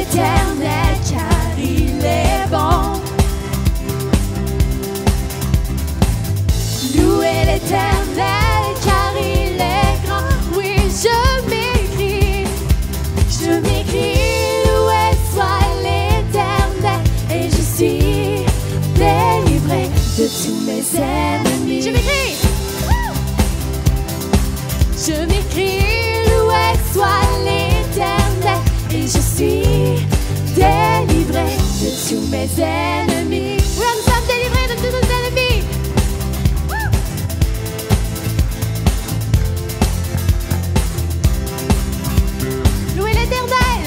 l'Éternel, car il est bon. Louez l'Éternel, car il est grand. Oui, je m'écris, loué soit l'Éternel, et je suis délivré de tous mes ennemis. Je m'écris, loué soit l'Éternel, et je suis délivré de tous mes ennemis. Oui, nous sommes délivrés de tous nos ennemis. Louez l'Éternel.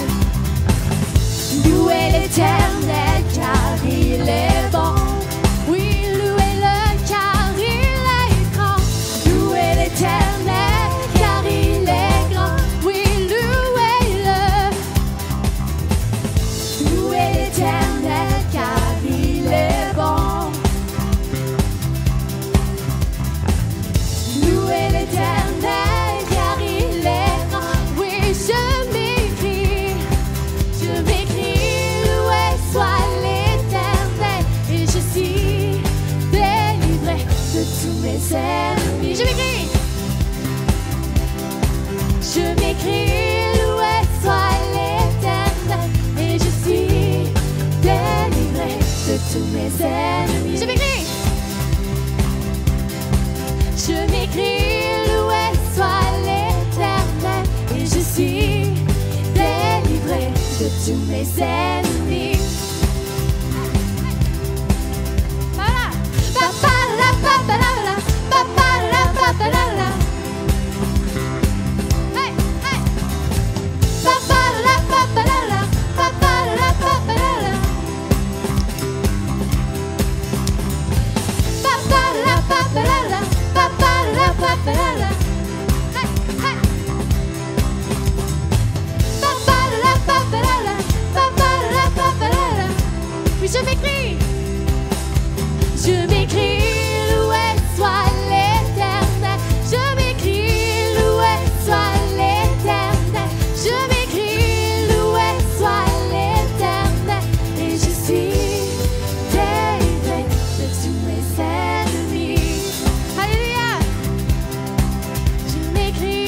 Louez l'Éternel, car il est bon. Oui, louez-le, car il est grand. Louez l'Éternel, car il est grand. Oui, louez-le. Louez l'Éternel, car il est bon. Louez l'Éternel, car il est grand. Oui, je m'écris, loué soit l'Éternel, et je suis délivré de tous mes ennemis. Je m'écris, loué soit l'Éternel, et je suis délivré de tous mes ennemis. Je m'écris, loué soit l'Éternel, et je suis délivré de tous mes ennemis. Voilà. Papala, papala, papala, papala. Hey, hey. Papala, papala, papala, papala. Papala, papala, papala, papala. Hey, hey. Papala, papala, papala, papala. Oui, je m'écris, loué soit l'Éternel. Je m'écris, loué soit l'Éternel. Je m'écris, loué soit l'Éternel, et je suis délivré de tous mes ennemis. Alléluia. Je m'écris,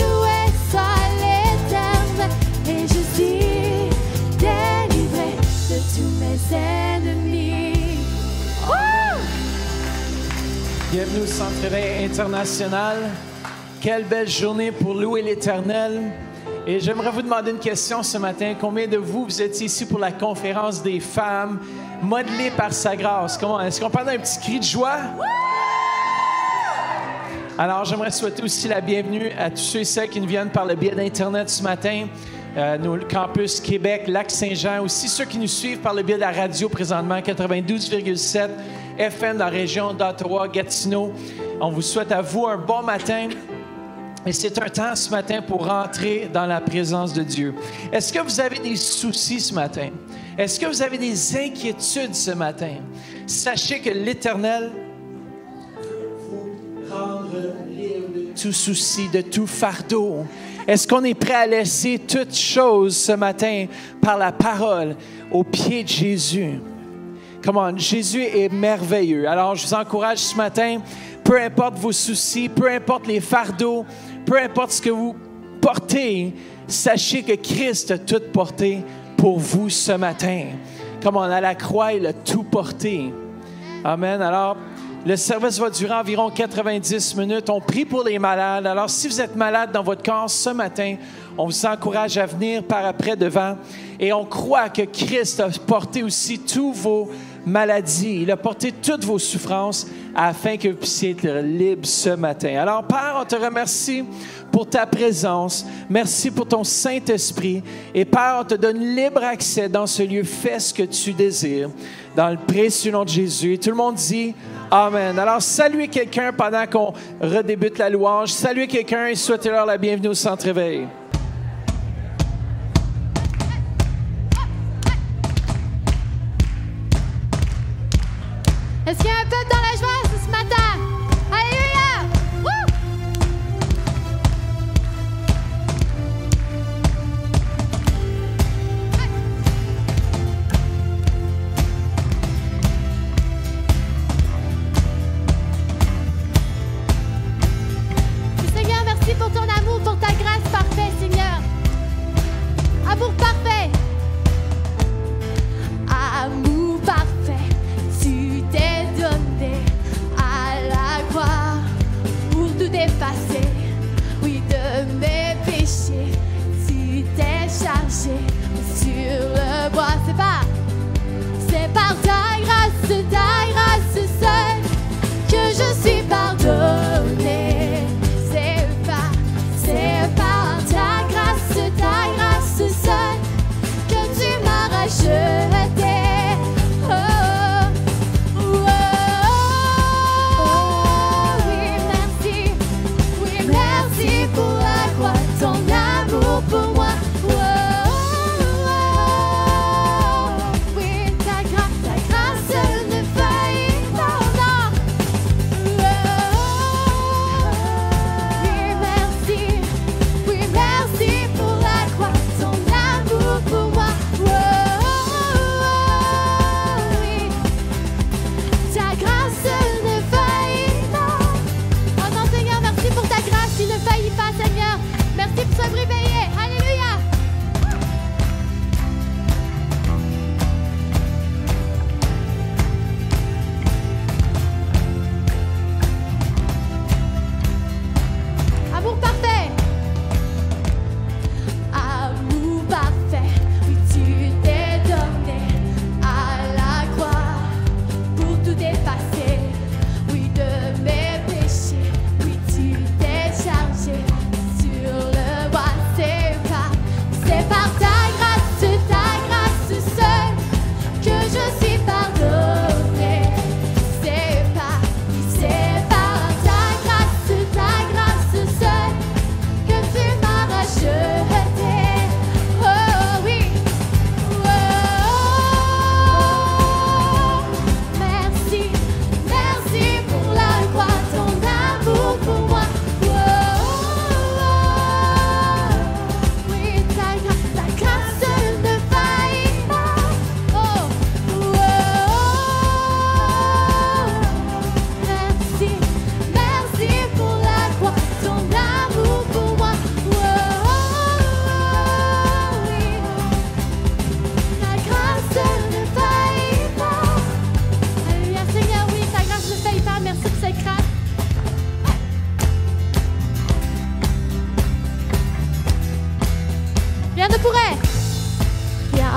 loué soit l'Éternel, et je suis délivré de tous mes ennemis. Oh! Bienvenue au Centre Réveil International. Quelle belle journée pour louer l'Éternel. Et j'aimerais vous demander une question ce matin. Combien de vous êtes ici pour la conférence des femmes modelée par sa grâce? Comment? Est-ce qu'on peut avoir un petit cri de joie? Alors, j'aimerais souhaiter aussi la bienvenue à tous ceux et celles qui nous viennent par le biais d'Internet ce matin. Nos campus Québec, Lac-Saint-Jean, aussi ceux qui nous suivent par le biais de la radio présentement, 92,7 FM dans la région d'Ottawa, Gatineau. On vous souhaite à vous un bon matin. Et c'est un temps ce matin pour rentrer dans la présence de Dieu. Est-ce que vous avez des soucis ce matin? Est-ce que vous avez des inquiétudes ce matin? Sachez que l'Éternel vous rendre libre de tout souci, de tout fardeau. Est-ce qu'on est prêt à laisser toutes choses ce matin par la parole aux pieds de Jésus? Come on, Jésus est merveilleux. Alors, je vous encourage ce matin, peu importe vos soucis, peu importe les fardeaux, peu importe ce que vous portez, sachez que Christ a tout porté pour vous ce matin. Comme on a la croix, il a tout porté. Amen. Alors, le service va durer environ 90 minutes. On prie pour les malades. Alors, si vous êtes malade dans votre corps ce matin, on vous encourage à venir par après devant. Et on croit que Christ a porté aussi tous vos maladies. Il a porté toutes vos souffrances afin que vous puissiez être libres ce matin. Alors, Père, on te remercie pour ta présence. Merci pour ton Saint-Esprit. Et Père, on te donne libre accès dans ce lieu. Fais ce que tu désires. Dans le précieux nom de Jésus. Et tout le monde dit Amen. Alors, saluez quelqu'un pendant qu'on redébute la louange. Saluez quelqu'un et souhaitez-leur la bienvenue au Centre Réveil. Est-ce qu'il y a un peuple dans la joie ce matin? Alléluia! Woo!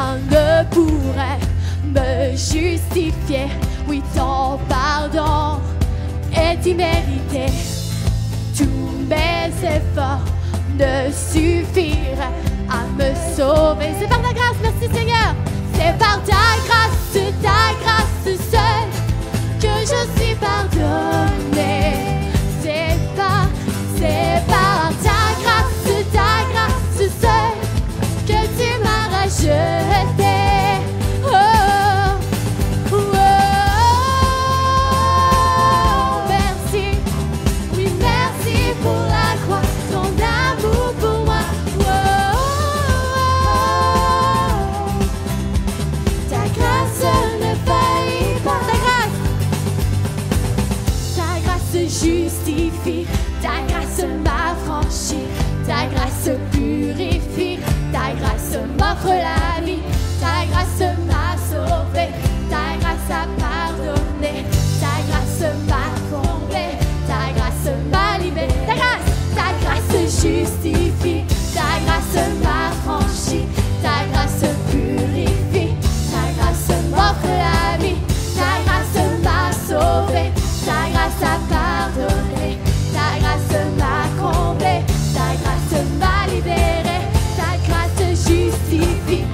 rien ne pourrait me justifier. Oui, ton pardon est immérité. Tous mes efforts ne suffiraient à me sauver. C'est par ta grâce, merci Seigneur. C'est par ta grâce seule que je suis pardonnée. C'est par ta grâce seule que tu m'as racheté. Merci, oui merci pour la croix, ton amour pour moi. Ta grâce ne faillit pas. Ta grâce justifie, ta grâce m'affranchit, ta grâce purifie, ta grâce m'offre la vie, ta grâce m'a sauvé, ta grâce a pardonné, ta grâce m'a comblé, ta grâce m'a libéré. Ta grâce justifie, ta grâce m'affranchit, ta grâce purifie, ta grâce m'offre la vie, ta grâce m'a sauvé, ta grâce a pardonné, ta grâce m'a comblé, ta grâce m'a libéré, ta grâce justifie,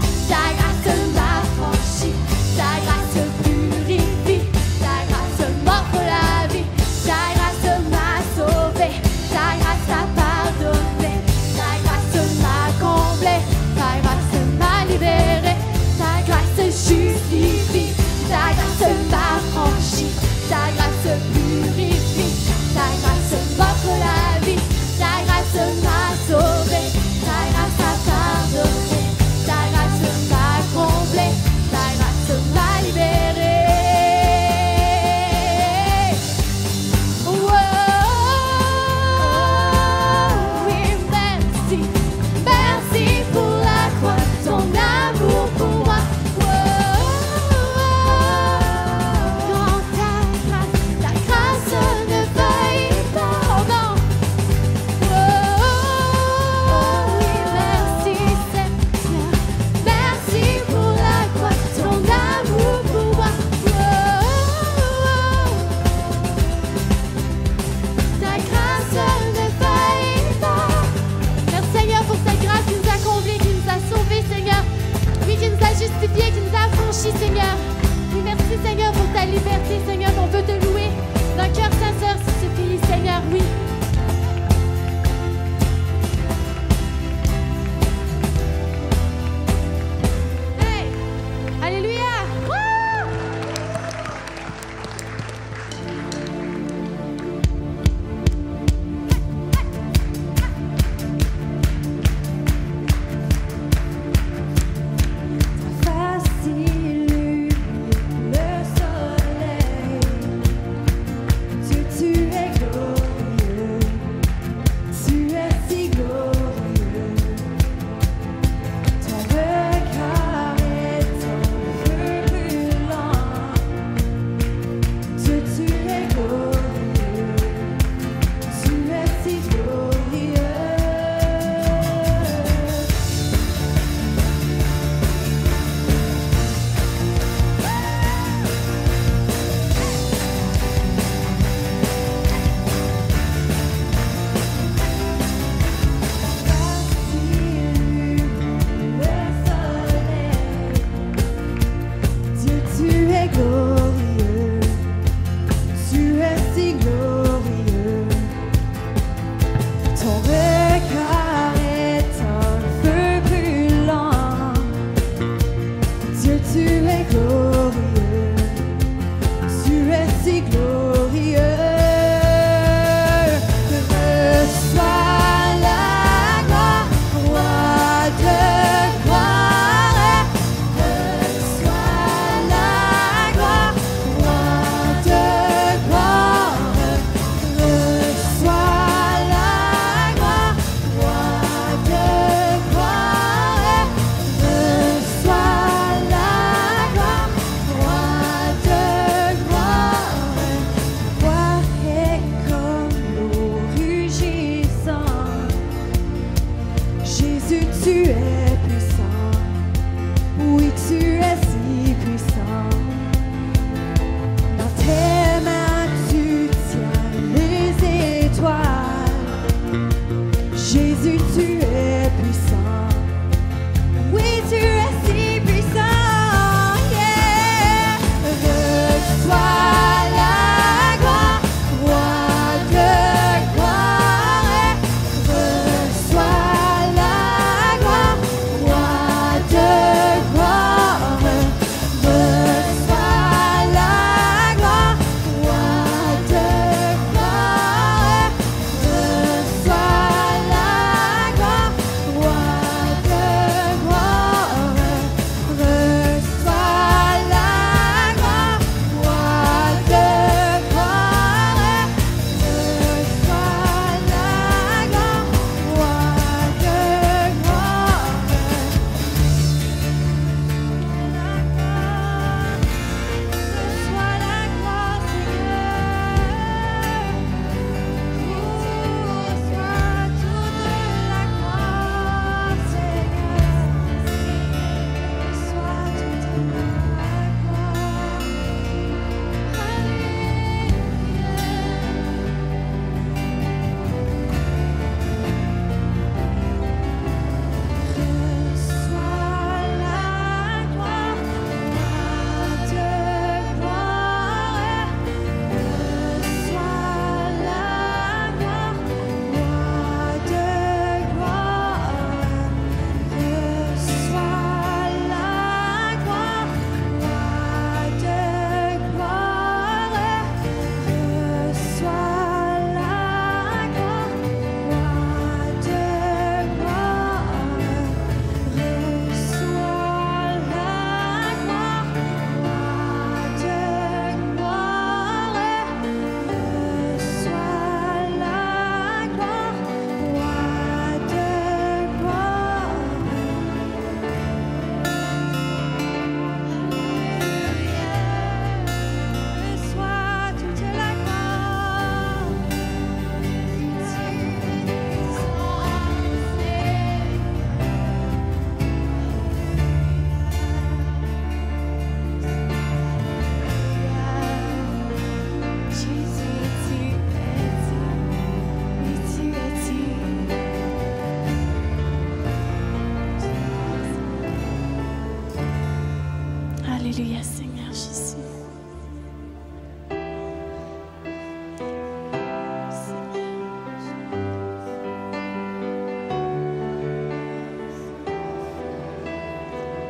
Alléluia, Seigneur Jésus.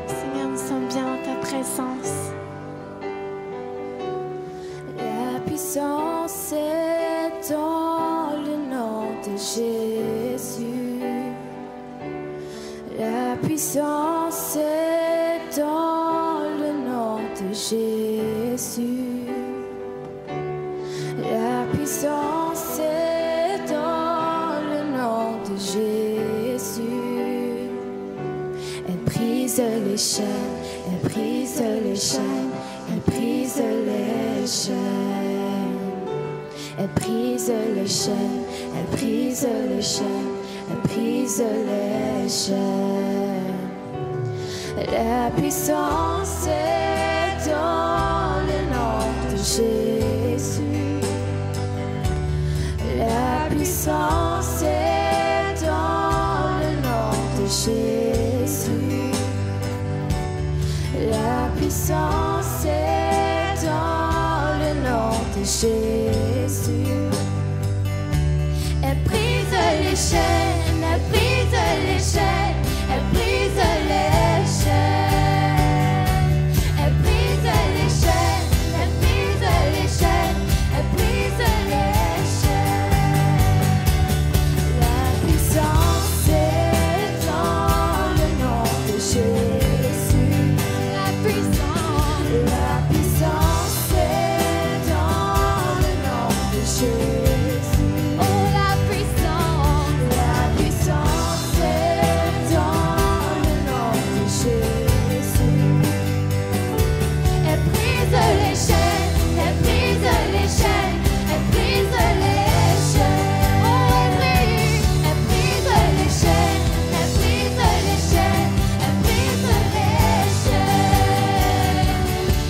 Seigneur, nous sommes bien dans ta présence. La puissance est dans le nom de Jésus. La puissance est dans le nom de Jésus. La puissance est dans le nom de Jésus. Elle brise les chaînes, elle brise les chaînes, elle brise les chaînes. Elle brise les chaînes, elle brise les chaînes, elle brise les chaînes. La puissance est dans le nom de Jésus. La puissance est dans le nom de Jésus. La puissance est dans le nom de Jésus. Elle brise les chaînes, elle brise les chaînes, elle brise les chaînes. Elle brise les chaînes, elle brise les chaînes, elle brise les chaînes. La puissance est dans le nom de Jésus. La puissance est dans le nom de Jésus. Oh, la puissance est dans le nom de Jésus. Elle brise les chaînes, elle brise les chaînes, elle brise les chaînes. Oh, elle brise les chaînes, elle brise les chaînes, elle brise les chaînes.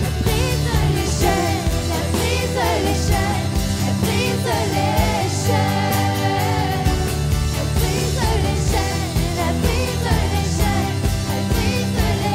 Elle brise les chaînes, elle brise les chaînes, elle brise les chaînes. Elle brise les chaînes, elle brise les chaînes, elle brise les chaînes.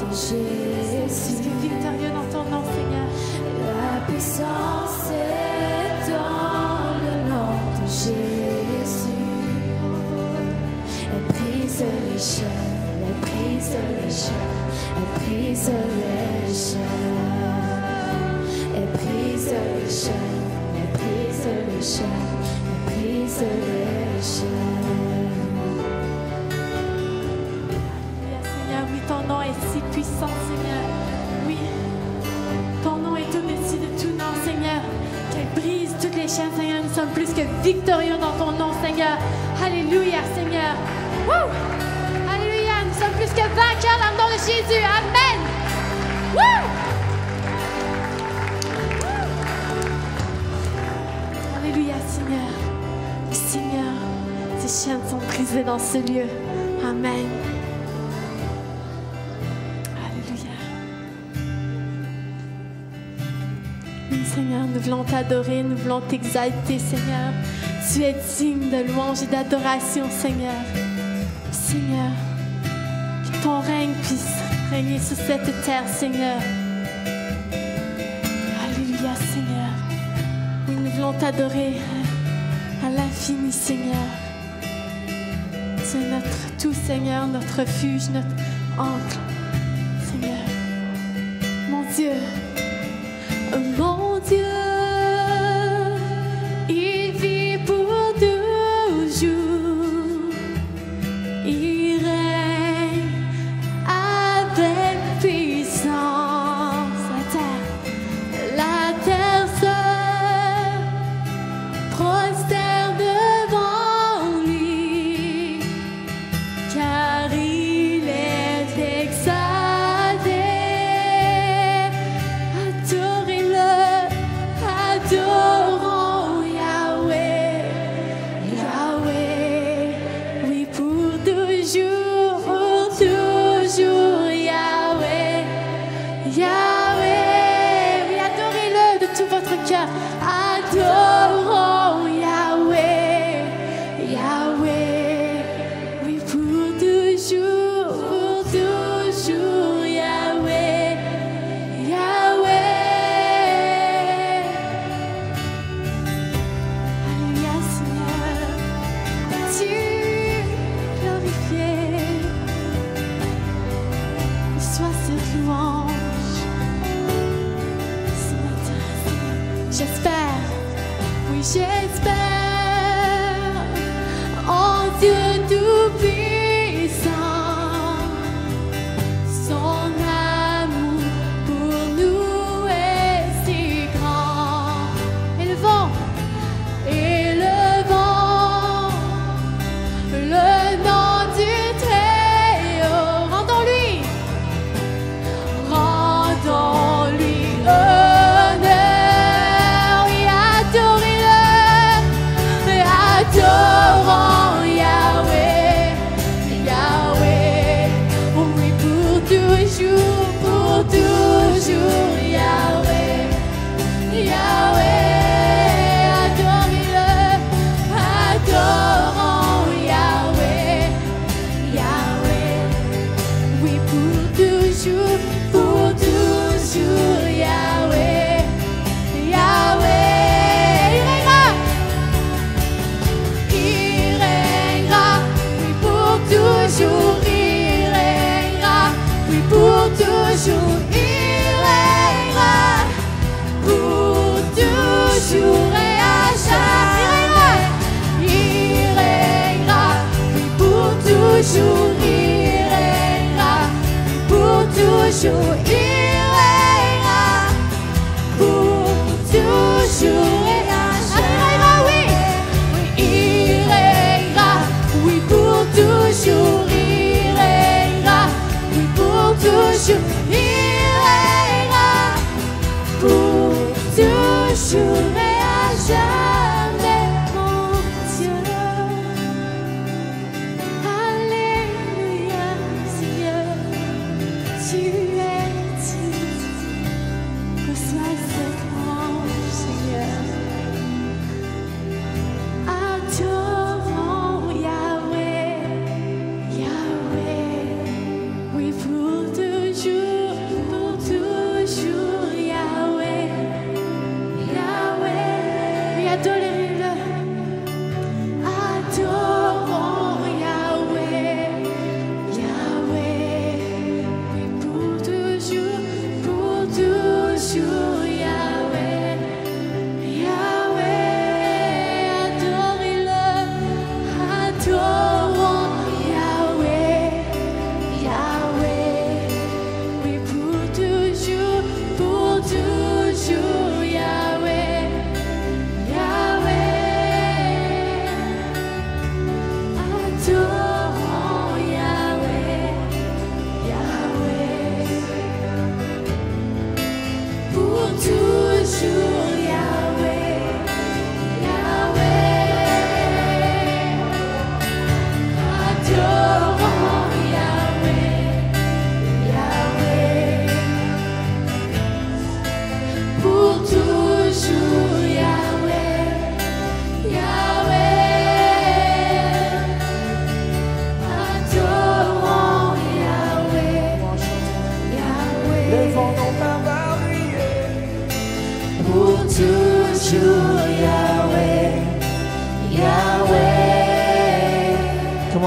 de Jésus. Plus que victorieux dans ton nom, Seigneur. La puissance est dans le nom de Jésus. Elle brise les chaînes, elle brise les chaînes, elle brise les chaînes. Elle brise les chaînes, elle brise les chaînes, elle brise les chaînes. Alléluia, Seigneur, oui, ton nom est si puissant, Seigneur. Oui, ton nom est au-dessus de tout nom, Seigneur. Qu'elle brise toutes les chaînes, Seigneur. Nous sommes plus que victorieux dans ton nom, Seigneur. Alléluia, Seigneur. Woo! Alléluia, nous sommes plus que vainqueurs dans le nom de Jésus. Amen. Woo! Alléluia, Seigneur. Seigneur, ces chaînes sont brisées dans ce lieu. Amen. Alléluia. Oui, Seigneur, nous voulons t'adorer, nous voulons t'exalter, Seigneur. Tu es digne de louange et d'adoration, Seigneur. Seigneur, que ton règne puisse régner sur cette terre, Seigneur. Alléluia, Seigneur. Oui, nous voulons t'adorer à l'infini, Seigneur. Tu es notre tout, Seigneur, notre refuge, notre ancre, Seigneur. Mon Dieu, il vit pour toujours. Il règne avec puissance. La terre se prosterne devant lui, car il est exalté. Adorez-le.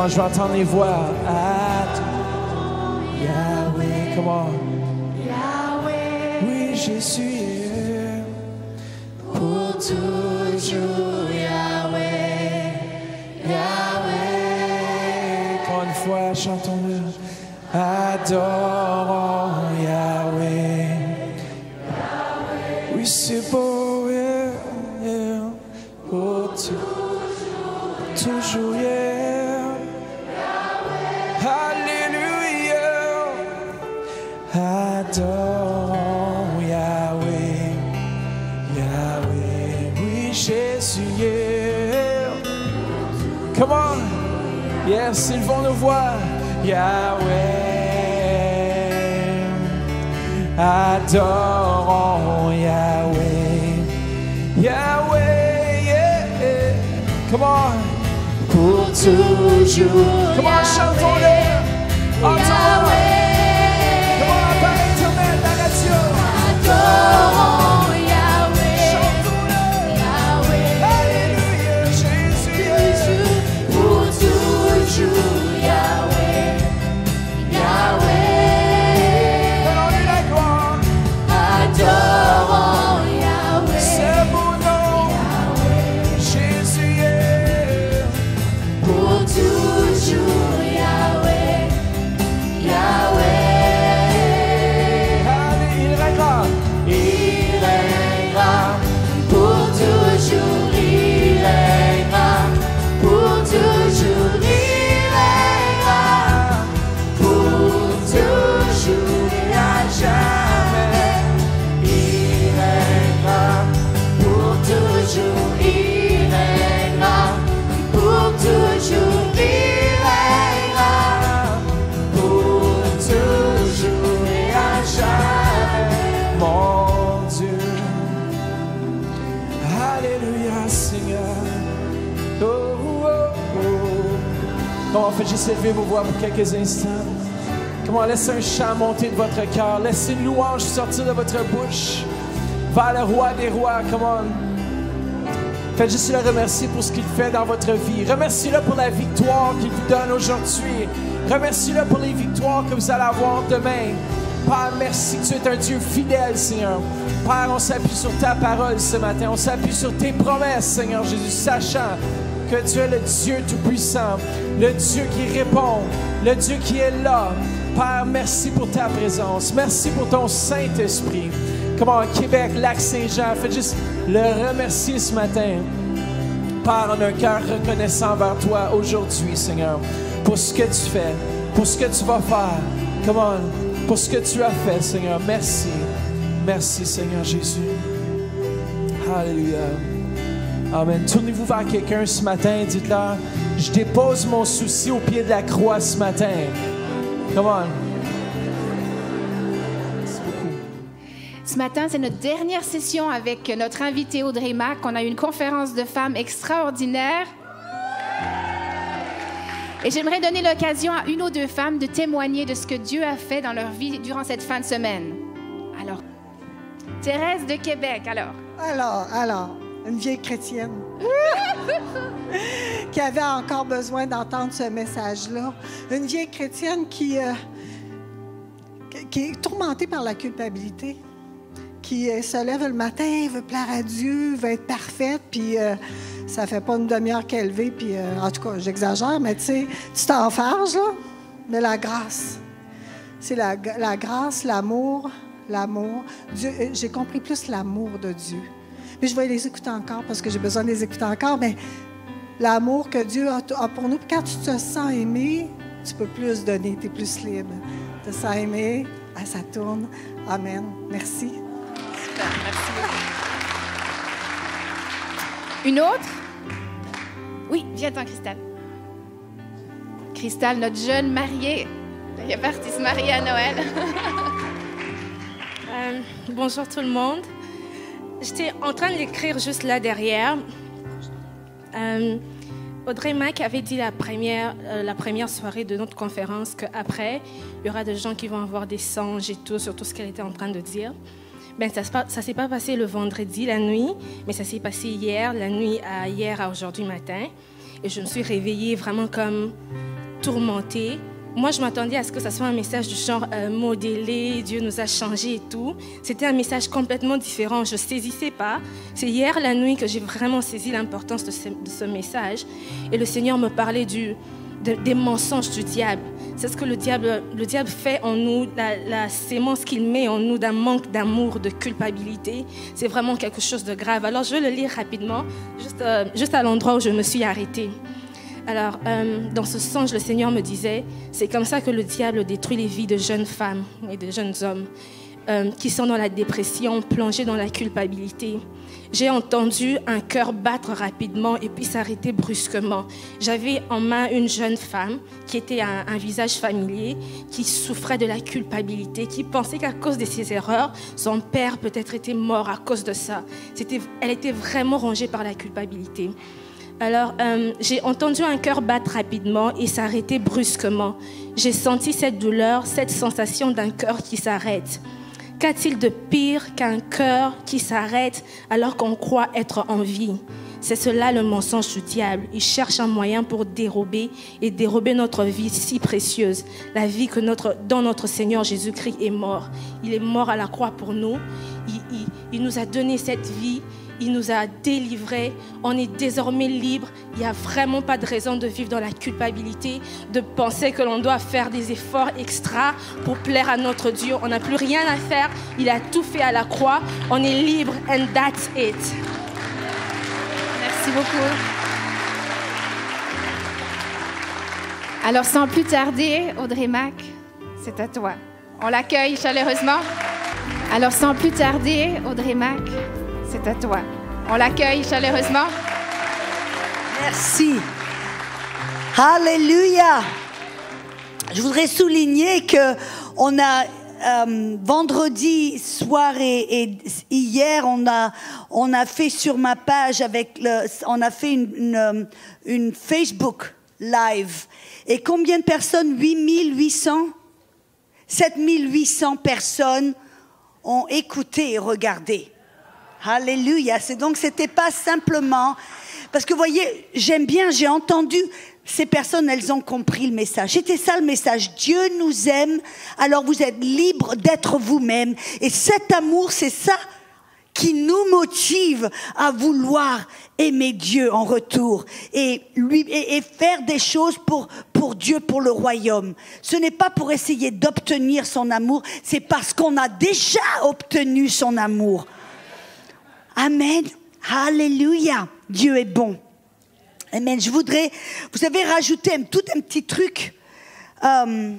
Comment je vais entendre les voix? Yahweh, comment? Oui, Jésus est pour toujours. Yahweh, Yahweh. Encore une fois, chantons-le. Adorons Yahweh. Oui, c'est beau, pour toujours, Alléluia. Adorons Yahweh, Yahweh. Oui, Jésus, Come on. Yes, ils vont nous voir. Yahweh, adorons Yahweh, Yahweh, yeah. Come on, pour toujours. Come on, chantons-le. Entends-le. Come on, par Internet, la radio. Adorons Yahweh, chantons-le. Yahweh, Alléluia, Jésus, pour toujours. Adorons Yahweh, c'est mon nom, Yahweh. Jésus est pour toujours, Yahweh, Yahweh. Allez, il régnera pour toujours, il régnera pour toujours, il régnera pour toujours et à jamais. Toujours, il régnera, pour toujours, il régnera, pour toujours et à jamais. mon Dieu. Alléluia, Seigneur. Oh, oh, oh. Comment faites juste élever vos voix pour quelques instants? Comment laissez un chant monter de votre cœur? Laissez une louange sortir de votre bouche vers le roi des rois. Come on. Faites juste le remercier pour ce qu'il fait dans votre vie. Remerciez-le pour la victoire qu'il vous donne aujourd'hui. Remerciez-le pour les victoires que vous allez avoir demain. Père, merci, tu es un Dieu fidèle, Seigneur. Père, on s'appuie sur ta parole ce matin. On s'appuie sur tes promesses, Seigneur Jésus, sachant que tu es le Dieu Tout-Puissant, le Dieu qui répond, le Dieu qui est là. Père, merci pour ta présence. Merci pour ton Saint-Esprit. Comment Québec, Lac-Saint-Jean, faites juste le remercier ce matin. Père, on a un cœur reconnaissant vers toi aujourd'hui, Seigneur, pour ce que tu fais, pour ce que tu vas faire. Comment, pour ce que tu as fait, Seigneur. Merci. Merci, Seigneur Jésus. Alléluia. Amen. Tournez-vous vers quelqu'un ce matin. Dites-leur, je dépose mon souci au pied de la croix ce matin. Come on. Ce matin, c'est notre dernière session avec notre invité Audrey Mack. On a eu une conférence de femmes extraordinaire. Et j'aimerais donner l'occasion à une ou deux femmes de témoigner de ce que Dieu a fait dans leur vie durant cette fin de semaine. Alors, Thérèse de Québec, alors. Alors, une vieille chrétienne qui avait encore besoin d'entendre ce message-là. Une vieille chrétienne qui est tourmentée par la culpabilité, qui se lève le matin, veut plaire à Dieu, veut être parfaite, puis ça fait pas une demi-heure qu'elle vit, puis en tout cas, j'exagère, mais tu sais, tu t'enfarges, là, mais la grâce, c'est la grâce, l'amour. Dieu, j'ai compris plus l'amour de Dieu. Puis je vais les écouter encore parce que j'ai besoin de les écouter encore, mais l'amour que Dieu a pour nous, quand tu te sens aimé, tu peux plus donner, tu es plus libre. Tu te sens aimé, ça tourne. Amen. Merci. Super, merci beaucoup. Une autre? Oui, viens-t'en, Cristal. Cristal, notre jeune mariée. Elle est partie se marier à Noël. Bonjour tout le monde. J'étais en train d'écrire juste là derrière. Audrey Mack avait dit la première soirée de notre conférence qu'après, il y aura des gens qui vont avoir des songes et tout, sur tout ce qu'elle était en train de dire. Ben, ça ne s'est pas passé le vendredi, la nuit, mais ça s'est passé hier, la nuit, hier à aujourd'hui matin. Et je me suis réveillée vraiment comme tourmentée. Moi, je m'attendais à ce que ça soit un message du genre modélé, Dieu nous a changés et tout. C'était un message complètement différent, je ne saisissais pas. C'est hier la nuit que j'ai vraiment saisi l'importance de ce message. Et le Seigneur me parlait des mensonges du diable. C'est ce que le diable fait en nous, la sémence qu'il met en nous d'un manque d'amour, de culpabilité. C'est vraiment quelque chose de grave. Alors, je vais le lire rapidement, juste à l'endroit où je me suis arrêtée. Alors, dans ce songe, le Seigneur me disait, c'est comme ça que le diable détruit les vies de jeunes femmes et de jeunes hommes qui sont dans la dépression, plongés dans la culpabilité. J'ai entendu un cœur battre rapidement et puis s'arrêter brusquement. J'avais en main une jeune femme qui était un visage familier, qui souffrait de la culpabilité, qui pensait qu'à cause de ses erreurs, son père peut-être était mort à cause de ça. Elle était vraiment rongée par la culpabilité. Alors, j'ai entendu un cœur battre rapidement et s'arrêter brusquement. J'ai senti cette douleur, cette sensation d'un cœur qui s'arrête. Qu'a-t-il de pire qu'un cœur qui s'arrête alors qu'on croit être en vie? C'est cela le mensonge du diable. Il cherche un moyen pour dérober notre vie si précieuse. La vie dont notre Seigneur Jésus-Christ est mort. Il est mort à la croix pour nous. Il nous a donné cette vie. Il nous a délivrés, on est désormais libre. Il n'y a vraiment pas de raison de vivre dans la culpabilité, de penser que l'on doit faire des efforts extra pour plaire à notre Dieu. On n'a plus rien à faire, il a tout fait à la croix. On est libre and that's it. Merci beaucoup. Alors sans plus tarder, Audrey Mac, c'est à toi. On l'accueille chaleureusement. Alors sans plus tarder, Audrey Mac, c'est à toi. On l'accueille chaleureusement. Merci. Alléluia. Je voudrais souligner que on a vendredi soir et hier on a fait sur ma page on a fait une Facebook live. Et combien de personnes? 8800 7800 personnes ont écouté et regardé. Alléluia. Donc, c'était pas simplement... Parce que, vous voyez, j'ai entendu, ces personnes, elles ont compris le message. C'était ça le message. Dieu nous aime, alors vous êtes libres d'être vous-même. Et cet amour, c'est ça qui nous motive à vouloir aimer Dieu en retour et faire des choses pour Dieu, pour le royaume. Ce n'est pas pour essayer d'obtenir son amour, c'est parce qu'on a déjà obtenu son amour. Amen. Alléluia. Dieu est bon. Amen. Je voudrais, vous avez rajouté tout un petit truc de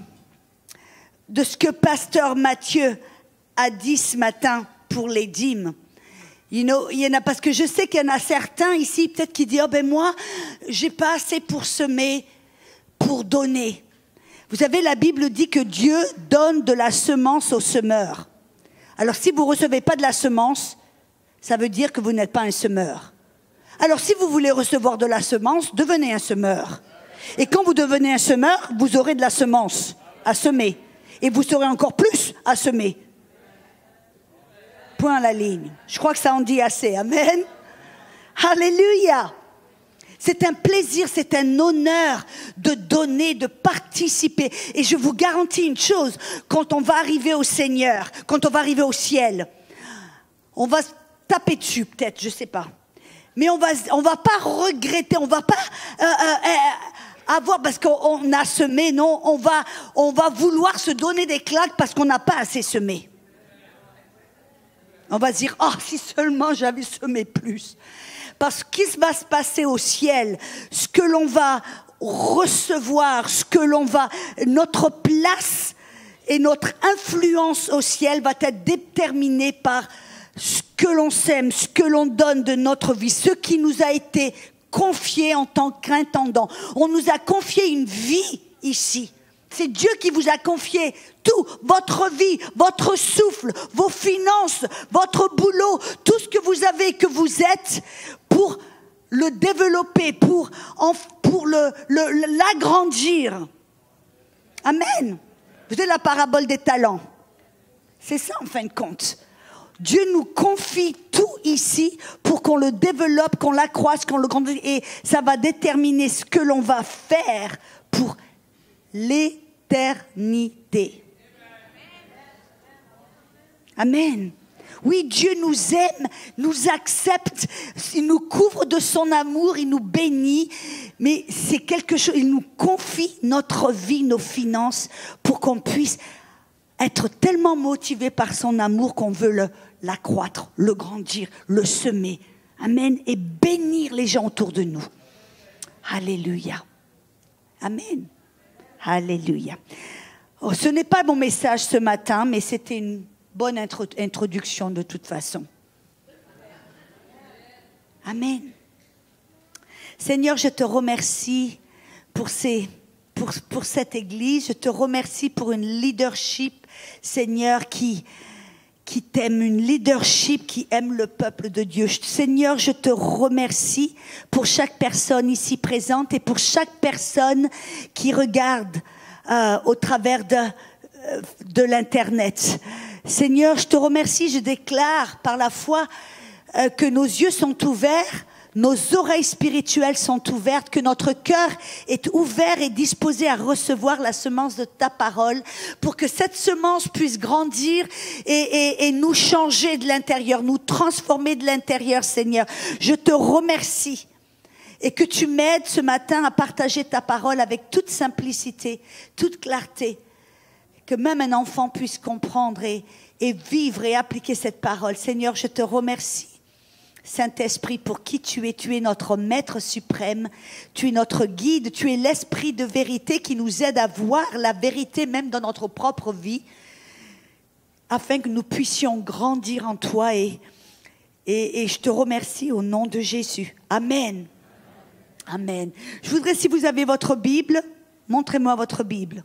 ce que pasteur Mathieu a dit ce matin pour les dîmes. Il y en a, parce que je sais qu'il y en a certains ici, peut-être qui disent, oh ben moi, j'ai pas assez pour semer, pour donner. Vous savez, la Bible dit que Dieu donne de la semence au semeur. Alors si vous recevez pas de la semence, ça veut dire que vous n'êtes pas un semeur. Alors, si vous voulez recevoir de la semence, devenez un semeur. Et quand vous devenez un semeur, vous aurez de la semence à semer. Et vous saurez encore plus à semer. Point à la ligne. Je crois que ça en dit assez. Amen. Alléluia. C'est un plaisir, c'est un honneur de donner, de participer. Et je vous garantis une chose, quand on va arriver au Seigneur, quand on va arriver au ciel, on va taper dessus peut-être, je ne sais pas. Mais on va pas regretter, on va pas avoir parce qu'on a semé, non, on va vouloir se donner des claques parce qu'on n'a pas assez semé. On va se dire, oh, si seulement j'avais semé plus. Parce qu'il va se passer au ciel, ce que l'on va recevoir, notre place et notre influence au ciel va être déterminée par ce que l'on sème, ce que l'on donne de notre vie, ce qui nous a été confié en tant qu'intendant. On nous a confié une vie ici. C'est Dieu qui vous a confié tout, votre vie, votre souffle, vos finances, votre boulot, tout ce que vous avez, que vous êtes, pour le développer, pour l'agrandir. Amen. Vous avez la parabole des talents. C'est ça en fin de compte. Dieu nous confie tout ici pour qu'on le développe, qu'on l'accroisse, qu'on le grandisse. Et ça va déterminer ce que l'on va faire pour l'éternité. Amen. Oui, Dieu nous aime, nous accepte, il nous couvre de son amour, il nous bénit, mais c'est quelque chose, il nous confie notre vie, nos finances, pour qu'on puisse être tellement motivé par son amour qu'on veut l'accroître, le grandir, le semer. Amen. Et bénir les gens autour de nous. Alléluia. Amen. Alléluia. Oh, ce n'est pas mon message ce matin, mais c'était une bonne introduction de toute façon. Amen. Seigneur, je te remercie pour cette église. Je te remercie pour une leadership, Seigneur, qui t'aime, une leadership qui aime le peuple de Dieu. Seigneur, je te remercie pour chaque personne ici présente et pour chaque personne qui regarde au travers de l'Internet. Seigneur, je te remercie, je déclare par la foi que nos yeux sont ouverts, nos oreilles spirituelles sont ouvertes, que notre cœur est ouvert et disposé à recevoir la semence de ta parole pour que cette semence puisse grandir et nous changer de l'intérieur, nous transformer de l'intérieur, Seigneur. Je te remercie et que tu m'aides ce matin à partager ta parole avec toute simplicité, toute clarté, que même un enfant puisse comprendre et vivre et appliquer cette parole. Seigneur, je te remercie, Saint-Esprit, pour qui tu es notre Maître suprême, tu es notre guide, tu es l'Esprit de vérité qui nous aide à voir la vérité même dans notre propre vie, afin que nous puissions grandir en toi et je te remercie au nom de Jésus. Amen. Amen. Je voudrais, si vous avez votre Bible, montrez-moi votre Bible.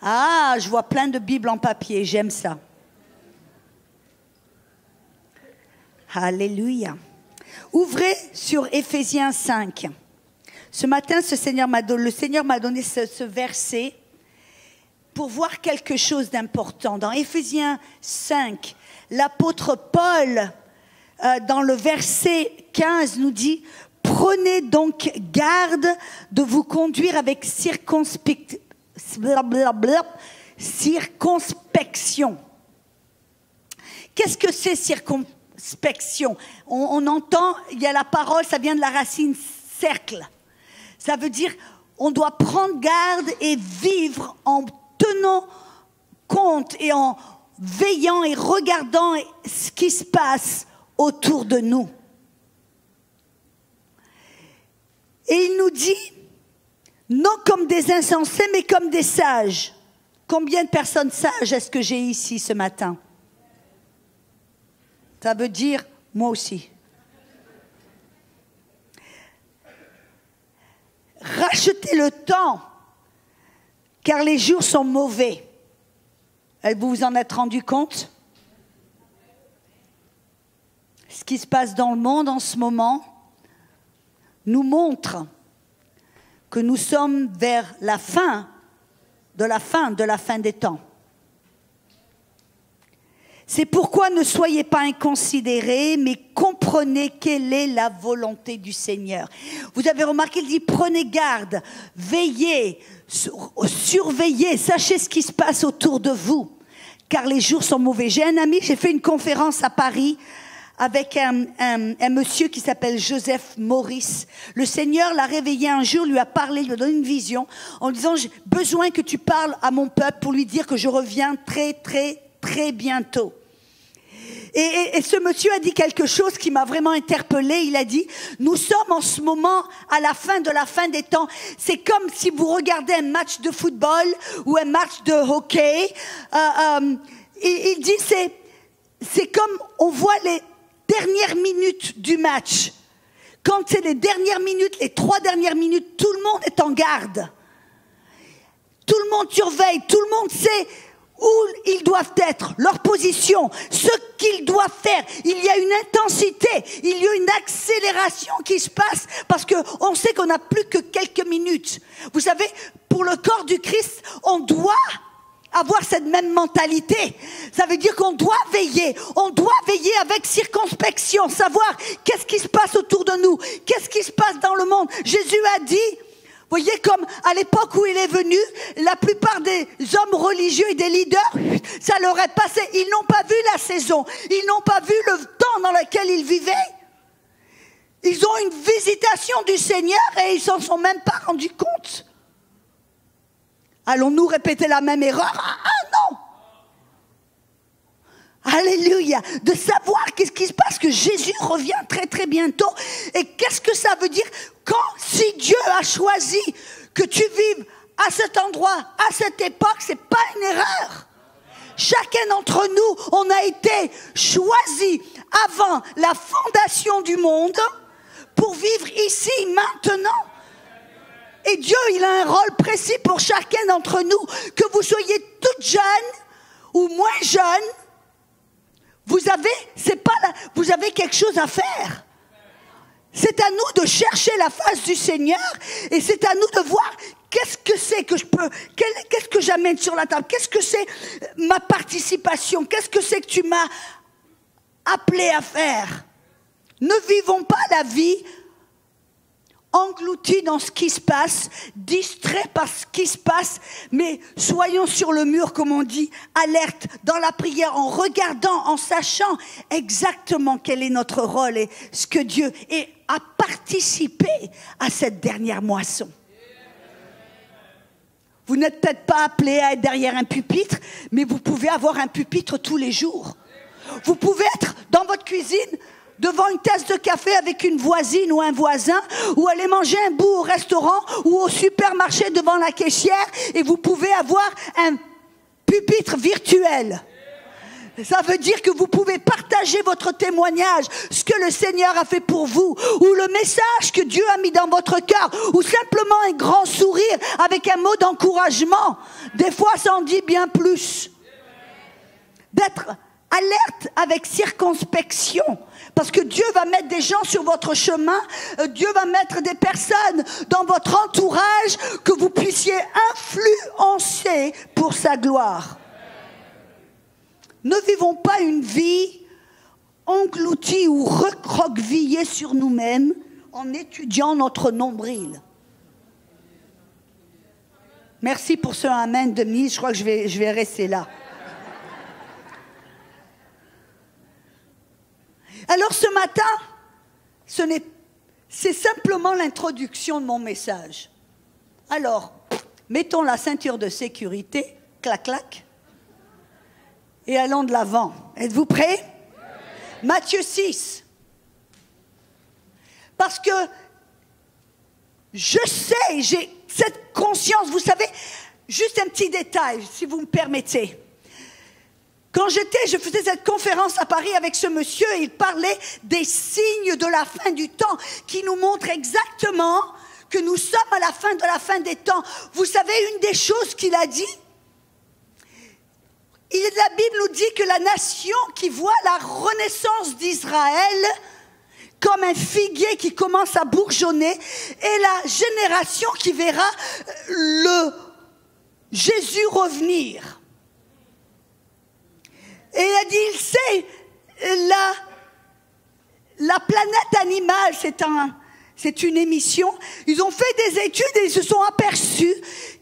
Ah, je vois plein de Bibles en papier, j'aime ça. Alléluia. Ouvrez sur Éphésiens 5. Ce matin, le Seigneur m'a donné ce verset pour voir quelque chose d'important. Dans Éphésiens 5, l'apôtre Paul, dans le verset 15, nous dit « Prenez donc garde de vous conduire avec circonspection. » Qu'est-ce que c'est circonspection? On entend, il y a la parole, ça vient de la racine cercle. Ça veut dire on doit prendre garde et vivre en tenant compte et en veillant et regardant ce qui se passe autour de nous. Et il nous dit, non comme des insensés, mais comme des sages. Combien de personnes sages est-ce que j'ai ici ce matin? Ça veut dire, moi aussi. Rachetez le temps, car les jours sont mauvais. Vous vous en êtes rendu compte? Ce qui se passe dans le monde en ce moment nous montre que nous sommes vers la fin des temps. C'est pourquoi ne soyez pas inconsidérés, mais comprenez quelle est la volonté du Seigneur. Vous avez remarqué, il dit prenez garde, veillez, surveillez, sachez ce qui se passe autour de vous, car les jours sont mauvais. J'ai un ami, j'ai fait une conférence à Paris avec un monsieur qui s'appelle Joseph Maurice. Le Seigneur l'a réveillé un jour, lui a parlé, lui a donné une vision en disant « J'ai besoin que tu parles à mon peuple pour lui dire que je reviens très, très, très bientôt. » Et ce monsieur a dit quelque chose qui m'a vraiment interpellée. Il a dit « Nous sommes en ce moment à la fin des temps. C'est comme si vous regardez un match de football ou un match de hockey. » Il dit c'est comme on voit les dernières minutes du match. Quand c'est les dernières minutes, les 3 dernières minutes, tout le monde est en garde. Tout le monde surveille, tout le monde sait où ils doivent être, leur position, ce qu'ils doivent faire. Il y a une intensité, il y a une accélération qui se passe parce qu'on sait qu'on n'a plus que quelques minutes. Vous savez, pour le corps du Christ, on doit avoir cette même mentalité. Ça veut dire qu'on doit veiller avec circonspection, savoir qu'est-ce qui se passe autour de nous, qu'est-ce qui se passe dans le monde. Jésus a dit, Voyez, comme à l'époque où il est venu, la plupart des hommes religieux et des leaders, ça leur est passé. Ils n'ont pas vu la saison. Ils n'ont pas vu le temps dans lequel ils vivaient. Ils ont une visitation du Seigneur et ils s'en sont même pas rendus compte. Allons-nous répéter la même erreur? Ah non! Alléluia! De savoir qu'est-ce qui se passe, que Jésus revient très très bientôt. Et qu'est-ce que ça veut dire si Dieu a choisi que tu vives à cet endroit, à cette époque, c'est pas une erreur. Chacun d'entre nous, on a été choisi avant la fondation du monde pour vivre ici, maintenant. Et Dieu, il a un rôle précis pour chacun d'entre nous. Que vous soyez toutes jeunes ou moins jeunes, vous avez quelque chose à faire. C'est à nous de chercher la face du Seigneur et c'est à nous de voir qu'est-ce que c'est que je peux, qu'est-ce que j'amène sur la table, qu'est-ce que c'est ma participation, qu'est-ce que c'est que tu m'as appelé à faire. Ne vivons pas la vie engloutis dans ce qui se passe, distraits par ce qui se passe, mais soyons sur le mur, comme on dit, alerte dans la prière, en regardant, en sachant exactement quel est notre rôle et ce que Dieu a participé à cette dernière moisson. Vous n'êtes peut-être pas appelé à être derrière un pupitre, mais vous pouvez avoir un pupitre tous les jours. Vous pouvez être dans votre cuisine, devant une tasse de café avec une voisine ou un voisin, ou aller manger un bout au restaurant ou au supermarché devant la caissière, et vous pouvez avoir un pupitre virtuel. Ça veut dire que vous pouvez partager votre témoignage, ce que le Seigneur a fait pour vous, ou le message que Dieu a mis dans votre cœur, ou simplement un grand sourire avec un mot d'encouragement. Des fois, ça en dit bien plus. D'être alerte avec circonspection, parce que Dieu va mettre des gens sur votre chemin, Dieu va mettre des personnes dans votre entourage que vous puissiez influencer pour sa gloire. Ne vivons pas une vie engloutie ou recroquevillée sur nous-mêmes en étudiant notre nombril. Merci pour ce amen de mise, je crois que je vais rester là. Alors ce matin, c'est simplement l'introduction de mon message. Alors, mettons la ceinture de sécurité, clac clac, et allons de l'avant. Êtes-vous prêts? Matthieu 6. Parce que je sais, j'ai cette conscience, vous savez, juste un petit détail, si vous me permettez. Quand je faisais cette conférence à Paris avec ce monsieur, il parlait des signes de la fin du temps qui nous montrent exactement que nous sommes à la fin des temps. Vous savez, une des choses qu'il a dit, la Bible nous dit que la nation qui voit la renaissance d'Israël comme un figuier qui commence à bourgeonner est la génération qui verra le Jésus revenir. Et il a dit, il sait, la planète animale, c'est une émission. Ils ont fait des études et ils se sont aperçus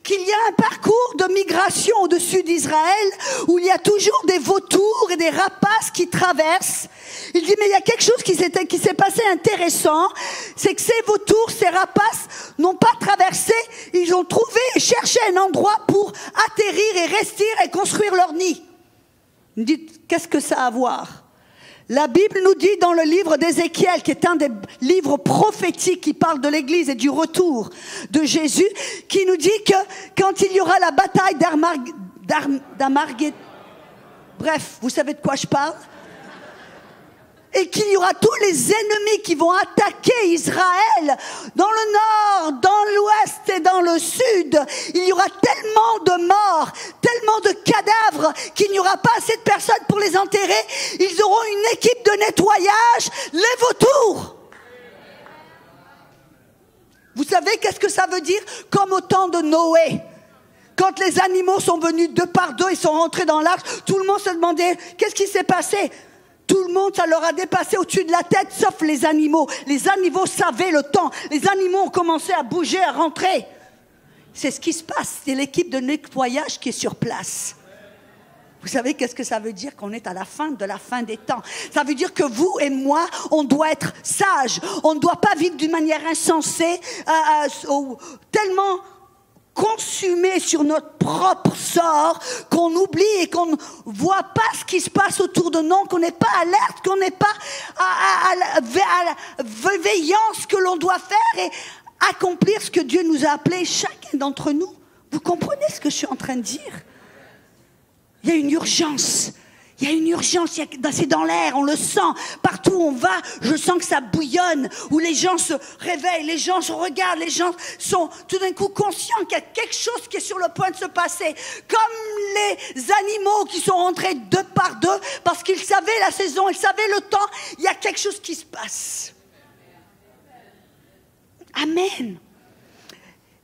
qu'il y a un parcours de migration au-dessus d'Israël où il y a toujours des vautours et des rapaces qui traversent. Il dit, mais il y a quelque chose qui s'est passé intéressant, c'est que ces vautours, ces rapaces n'ont pas traversé, ils ont trouvé et cherché un endroit pour atterrir et rester et construire leur nid. Dites, qu'est-ce que ça a à voir? La Bible nous dit dans le livre d'Ézéchiel, qui est un des livres prophétiques qui parle de l'Église et du retour de Jésus, qui nous dit que quand il y aura la bataille d'Armageddon, bref, vous savez de quoi je parle? Et qu'il y aura tous les ennemis qui vont attaquer Israël dans le nord, dans l'ouest et dans le sud. Il y aura tellement de morts, tellement de cadavres qu'il n'y aura pas assez de personnes pour les enterrer. Ils auront une équipe de nettoyage, les vautours. Vous savez qu'est-ce que ça veut dire? Comme au temps de Noé. Quand les animaux sont venus deux par deux, ils sont rentrés dans l'arche, tout le monde se demandait qu'est-ce qui s'est passé? Tout le monde, ça leur a dépassé au-dessus de la tête, sauf les animaux. Les animaux savaient le temps. Les animaux ont commencé à bouger, à rentrer. c'est ce qui se passe. C'est l'équipe de nettoyage qui est sur place. Vous savez qu'est-ce que ça veut dire qu'on est à la fin de la fin des temps? Ça veut dire que vous et moi, on doit être sages. On ne doit pas vivre d'une manière insensée, tellement consumé sur notre propre sort qu'on oublie et qu'on ne voit pas ce qui se passe autour de nous, qu'on n'est pas alerte, qu'on n'est pas à la veillance que l'on doit faire et accomplir ce que Dieu nous a appelé chacun d'entre nous. Vous comprenez ce que je suis en train de dire? Il y a une urgence. Il y a une urgence, c'est dans l'air, on le sent. Partout où on va, je sens que ça bouillonne, où les gens se réveillent, les gens se regardent, les gens sont tout d'un coup conscients qu'il y a quelque chose qui est sur le point de se passer. Comme les animaux qui sont rentrés deux par deux, parce qu'ils savaient la saison, ils savaient le temps, il y a quelque chose qui se passe. Amen.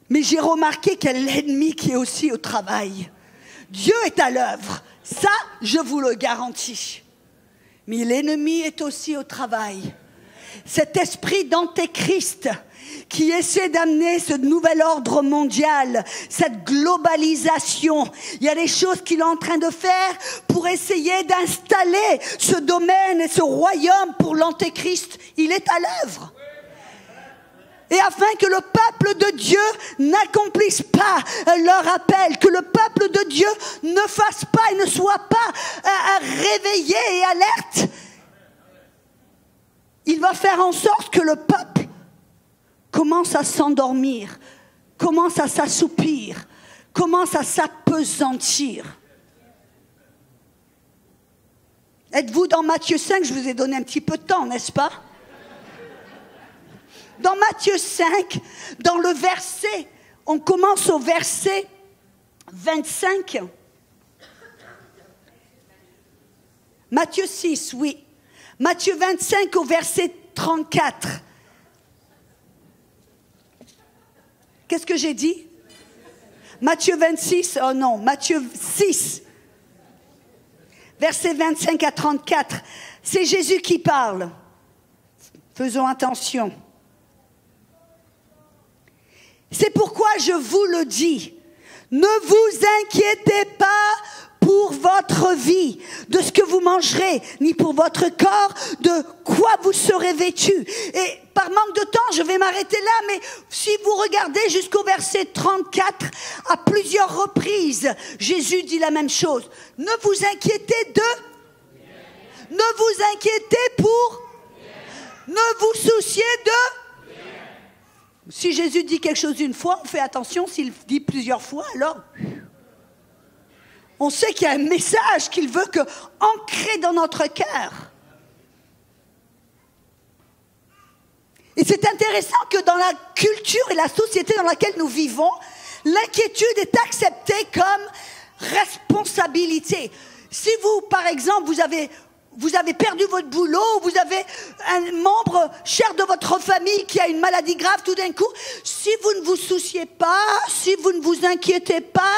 Mais j'ai remarqué qu'il y a l'ennemi qui est aussi au travail. Dieu est à l'œuvre. Ça, je vous le garantis. Mais l'ennemi est aussi au travail. Cet esprit d'antéchrist qui essaie d'amener ce nouvel ordre mondial, cette globalisation. Il y a des choses qu'il est en train de faire pour essayer d'installer ce domaine et ce royaume pour l'antéchrist. Il est à l'œuvre. Et afin que le peuple de Dieu n'accomplisse pas leur appel, que le peuple de Dieu ne fasse pas et ne soit pas réveillé et alerte, il va faire en sorte que le peuple commence à s'endormir, commence à s'assoupir, commence à s'appesantir. Êtes-vous dans Matthieu 5? Je vous ai donné un petit peu de temps, n'est-ce pas? Dans Matthieu 5, dans le verset, on commence au verset 25. Matthieu 6, oui. Matthieu 25 au verset 34. Qu'est-ce que j'ai dit? Matthieu 26, oh non, Matthieu 6, verset 25 à 34. C'est Jésus qui parle. Faisons attention. C'est pourquoi je vous le dis, ne vous inquiétez pas pour votre vie, de ce que vous mangerez, ni pour votre corps, de quoi vous serez vêtus. Et par manque de temps, je vais m'arrêter là, mais si vous regardez jusqu'au verset 34, à plusieurs reprises, Jésus dit la même chose. Ne vous inquiétez de... Ne vous inquiétez pour... Ne vous souciez de... Si Jésus dit quelque chose une fois, on fait attention. S'il dit plusieurs fois, alors on sait qu'il y a un message qu'il veut ancrer dans notre cœur. Et c'est intéressant que dans la culture et la société dans laquelle nous vivons, l'inquiétude est acceptée comme responsabilité. Si vous, par exemple, vous avez perdu votre boulot, vous avez un membre cher de votre famille qui a une maladie grave tout d'un coup, si vous ne vous souciez pas, si vous ne vous inquiétez pas,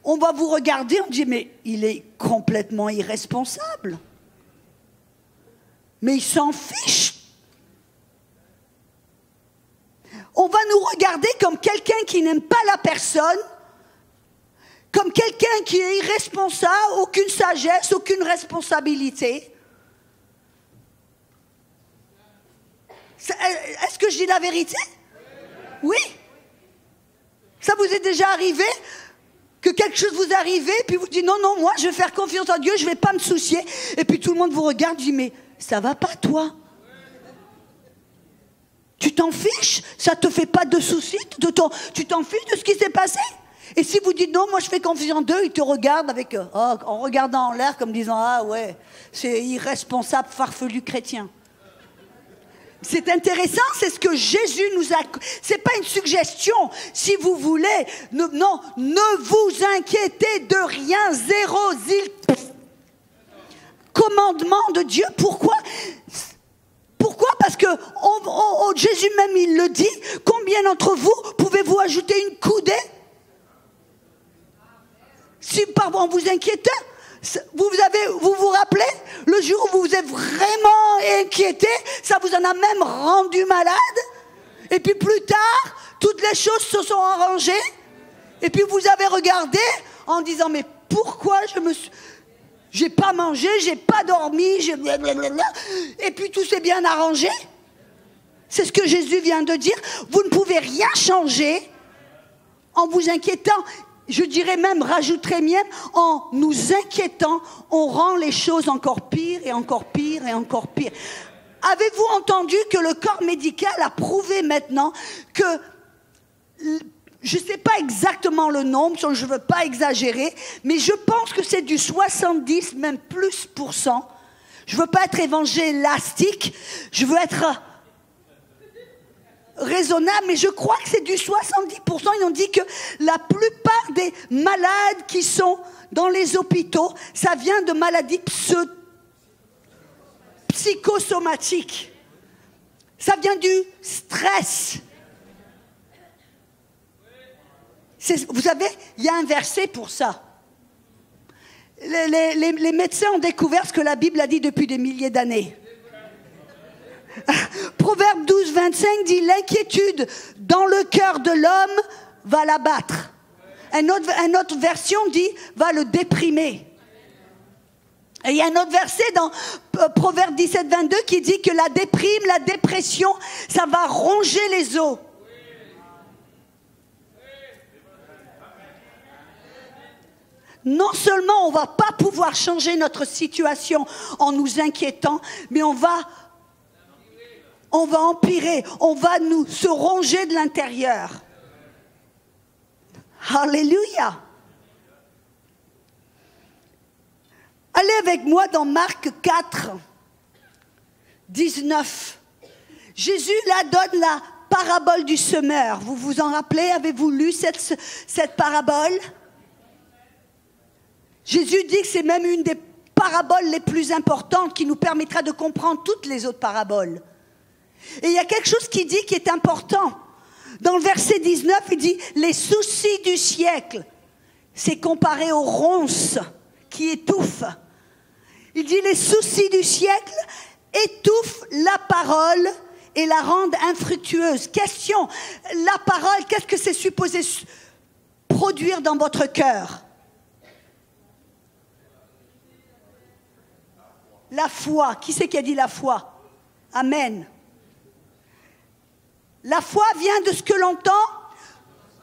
on va vous regarder, on dit mais il est complètement irresponsable. Mais il s'en fiche. On va nous regarder comme quelqu'un qui n'aime pas la personne, comme quelqu'un qui est irresponsable, aucune sagesse, aucune responsabilité. Est-ce que je dis la vérité? Oui. Ça vous est déjà arrivé que quelque chose vous arrive, puis vous dites non, moi je vais faire confiance en Dieu, je ne vais pas me soucier. Et puis tout le monde vous regarde et dit mais ça va pas toi? Tu t'en fiches? Ça te fait pas de soucis? Tu t'en fiches de ce qui s'est passé? Et si vous dites non, moi je fais confiance en Dieu, ils te regardent en regardant en l'air comme disant ah ouais, c'est irresponsable, farfelu chrétien. C'est intéressant, c'est ce que Jésus nous a... C'est pas une suggestion, si vous voulez. Non, ne vous inquiétez de rien, zéro, commandement de Dieu. Pourquoi? Parce que Jésus même, il le dit. Combien d'entre vous pouvez-vous ajouter une coudée? Si on vous inquiétait, vous vous rappelez le jour où vous vous êtes vraiment inquiété, ça vous en a même rendu malade. Et puis plus tard, toutes les choses se sont arrangées. Et puis vous avez regardé en disant, mais pourquoi j'ai pas mangé, j'ai pas dormi, et puis tout s'est bien arrangé. C'est ce que Jésus vient de dire. Vous ne pouvez rien changer en vous inquiétant. Je dirais même, rajouterais même, en nous inquiétant, on rend les choses encore pires et encore pires et encore pires. Avez-vous entendu que le corps médical a prouvé maintenant que, je ne sais pas exactement le nombre, je ne veux pas exagérer, mais je pense que c'est du 70, même plus %. Je ne veux pas être évangélistique, je veux être raisonnable, mais je crois que c'est du 70%. Ils ont dit que la plupart des malades qui sont dans les hôpitaux, ça vient de maladies psychosomatiques. Ça vient du stress. Vous savez, il y a un verset pour ça. Les médecins ont découvert ce que la Bible a dit depuis des milliers d'années. Proverbe 12, 25 dit, l'inquiétude dans le cœur de l'homme va l'abattre. Une autre version dit, va le déprimer. Et il y a un autre verset dans Proverbe 17, 22 qui dit que la déprime, la dépression, ça va ronger les os. Non seulement on ne va pas pouvoir changer notre situation en nous inquiétant, mais on va empirer, on va se ronger de l'intérieur. Alléluia. Allez avec moi dans Marc 4, 19. Jésus là donne la parabole du semeur. Vous vous en rappelez? Avez-vous lu cette parabole? Jésus dit que c'est même une des paraboles les plus importantes qui nous permettra de comprendre toutes les autres paraboles. Et il y a quelque chose qui dit qui est important. Dans le verset 19, il dit « Les soucis du siècle », c'est comparé aux ronces qui étouffent. Il dit « Les soucis du siècle étouffent la parole et la rendent infructueuse ». Question, la parole, qu'est-ce que c'est supposé produire dans votre cœur? La foi. Qui c'est qui a dit la foi? Amen. La foi vient de ce que l'on entend.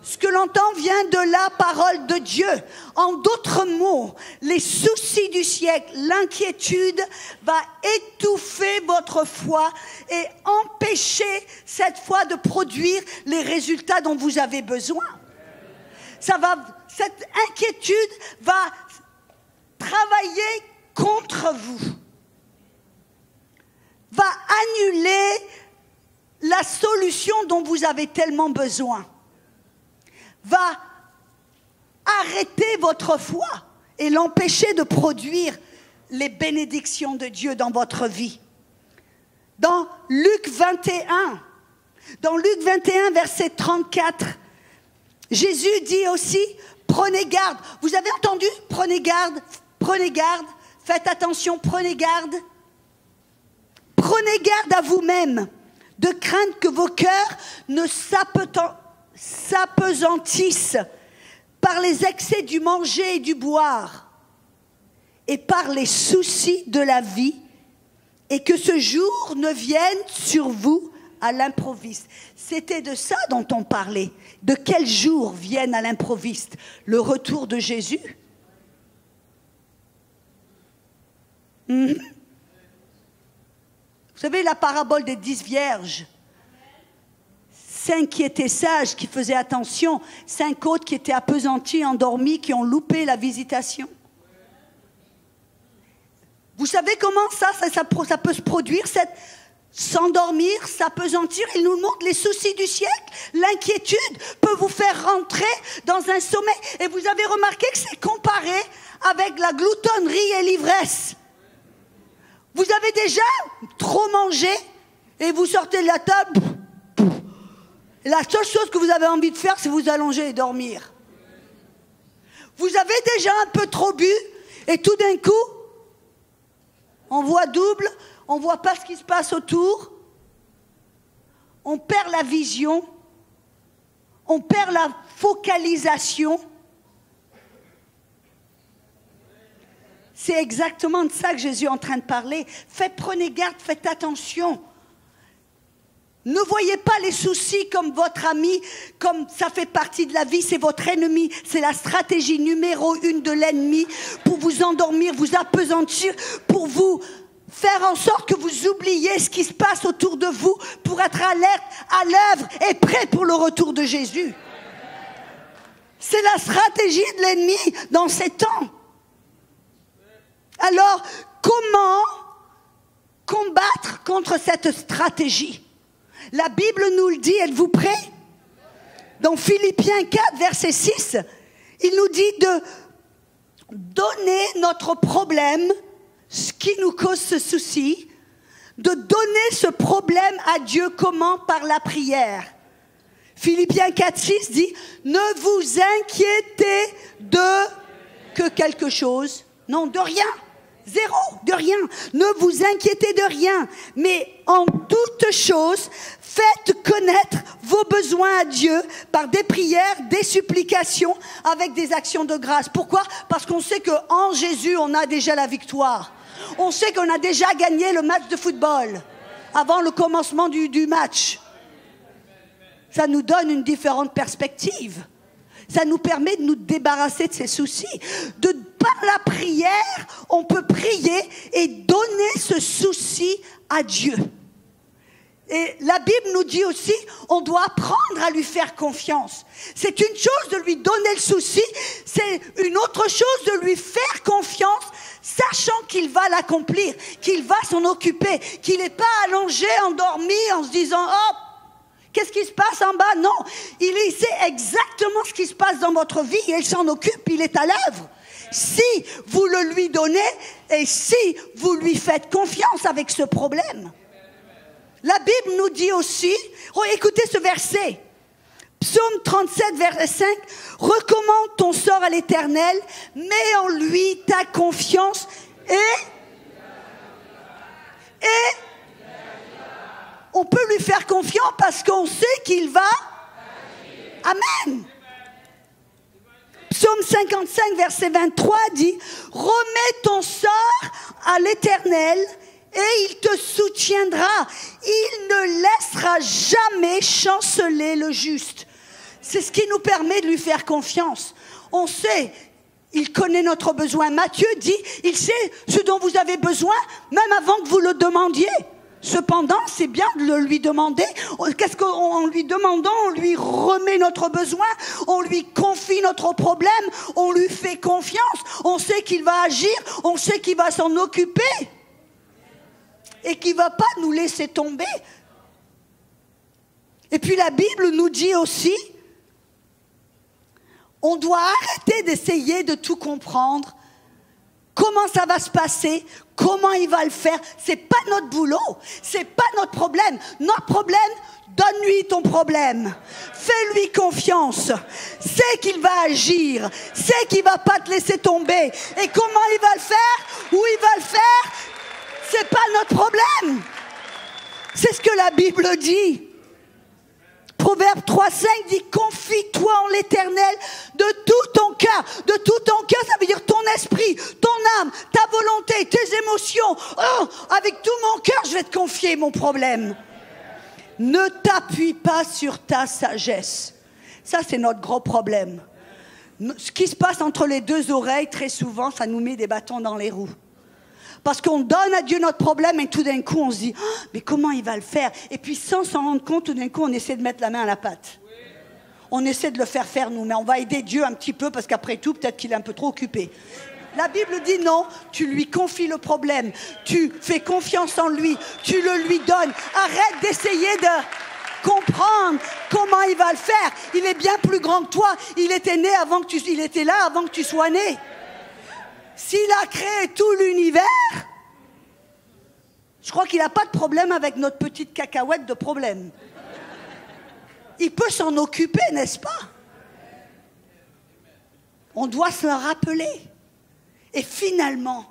Ce que l'on entend vient de la parole de Dieu. En d'autres mots, les soucis du siècle, l'inquiétude va étouffer votre foi et empêcher cette foi de produire les résultats dont vous avez besoin. Cette inquiétude va travailler contre vous, va annuler la solution dont vous avez tellement besoin, va arrêter votre foi et l'empêcher de produire les bénédictions de Dieu dans votre vie. Dans Luc 21, verset 34, Jésus dit aussi, prenez garde. Vous avez entendu? Prenez garde, faites attention, prenez garde. Prenez garde à vous-même, de craindre que vos cœurs ne s'apesantissent par les excès du manger et du boire et par les soucis de la vie, et que ce jour ne vienne sur vous à l'improviste. C'était de ça dont on parlait. De quel jour vienne à l'improviste? Le retour de Jésus? Vous savez la parabole des 10 vierges? 5 qui étaient sages, qui faisaient attention, 5 autres qui étaient appesantis, endormis, qui ont loupé la visitation. Vous savez comment ça peut se produire, s'endormir, s'appesantir? Il nous montre les soucis du siècle. L'inquiétude peut vous faire rentrer dans un sommeil. Et vous avez remarqué que c'est comparé avec la gloutonnerie et l'ivresse. Vous avez déjà trop mangé et vous sortez de la table. Et la seule chose que vous avez envie de faire, c'est vous allonger et dormir. Vous avez déjà un peu trop bu et tout d'un coup, on voit double, on ne voit pas ce qui se passe autour, on perd la vision, on perd la focalisation. C'est exactement de ça que Jésus est en train de parler. Prenez garde, faites attention. Ne voyez pas les soucis comme votre ami, comme ça fait partie de la vie, c'est votre ennemi. C'est la stratégie numéro 1 de l'ennemi pour vous endormir, vous appesantir, pour vous faire en sorte que vous oubliez ce qui se passe autour de vous, pour être alerte, à l'œuvre et prêt pour le retour de Jésus. C'est la stratégie de l'ennemi dans ces temps. Alors, comment combattre contre cette stratégie? La Bible nous le dit, êtes-vous prêts? Dans Philippiens 4, verset 6, il nous dit de donner notre problème, ce qui nous cause ce souci, de donner ce problème à Dieu. Comment? Par la prière. Philippiens 4, 6 dit, ne vous inquiétez de que quelque chose, non, de rien. Zéro, de rien. Ne vous inquiétez de rien, mais en toute chose, faites connaître vos besoins à Dieu par des prières, des supplications, avec des actions de grâce. Pourquoi? Parce qu'on sait qu'en Jésus, on a déjà la victoire. On sait qu'on a déjà gagné le match de football avant le commencement du match. Ça nous donne une différente perspective. Ça nous permet de nous débarrasser de ces soucis. Par la prière, on peut prier et donner ce souci à Dieu. Et la Bible nous dit aussi, on doit apprendre à lui faire confiance. C'est une chose de lui donner le souci, c'est une autre chose de lui faire confiance, sachant qu'il va l'accomplir, qu'il va s'en occuper, qu'il n'est pas allongé, endormi, en se disant « Oh, qu'est-ce qui se passe en bas ?» Non, il sait exactement ce qui se passe dans votre vie et il s'en occupe, il est à l'œuvre. Si vous le lui donnez et si vous lui faites confiance avec ce problème. La Bible nous dit aussi, écoutez ce verset, Psaume 37, verset 5, « Recommande ton sort à l'Éternel, mets en lui ta confiance et on peut lui faire confiance parce qu'on sait qu'il va. Amen. Psaume 55, verset 23 dit « Remets ton sort à l'Éternel et il te soutiendra. Il ne laissera jamais chanceler le juste. » C'est ce qui nous permet de lui faire confiance. On sait, il connaît notre besoin. Matthieu dit, il sait ce dont vous avez besoin, même avant que vous le demandiez. Cependant, c'est bien de le lui demander. Qu'est-ce qu'en lui demandant, on lui remet notre besoin, on lui confie notre problème, on lui fait confiance, on sait qu'il va agir, on sait qu'il va s'en occuper et qu'il ne va pas nous laisser tomber. Et puis la Bible nous dit aussi, on doit arrêter d'essayer de tout comprendre. Comment ça va se passer? Comment il va le faire? C'est pas notre boulot, c'est pas notre problème. Notre problème, donne-lui ton problème. Fais-lui confiance. C'est qu'il va agir. C'est qu'il va pas te laisser tomber. Et comment il va le faire? Où il va le faire? C'est pas notre problème. C'est ce que la Bible dit. Proverbe 3,5 dit « Confie-toi en l'Éternel de tout ton cœur. » De tout ton cœur, ça veut dire ton esprit, ton âme, ta volonté, tes émotions. Oh, avec tout mon cœur, je vais te confier mon problème. Ne t'appuie pas sur ta sagesse. Ça, c'est notre gros problème. Ce qui se passe entre les deux oreilles, très souvent, ça nous met des bâtons dans les roues. Parce qu'on donne à Dieu notre problème et tout d'un coup on se dit oh, mais comment il va le faire? Et puis sans s'en rendre compte, tout d'un coup on essaie de mettre la main à la pâte. On essaie de le faire nous, mais on va aider Dieu un petit peu parce qu'après tout peut-être qu'il est un peu trop occupé. La Bible dit non, tu lui confies le problème, tu fais confiance en lui, tu le lui donnes. Arrête d'essayer de comprendre comment il va le faire. Il est bien plus grand que toi, il était là avant que tu sois né. S'il a créé tout l'univers, je crois qu'il n'a pas de problème avec notre petite cacahuète de problème. Il peut s'en occuper, n'est-ce pas? On doit se le rappeler. Et finalement,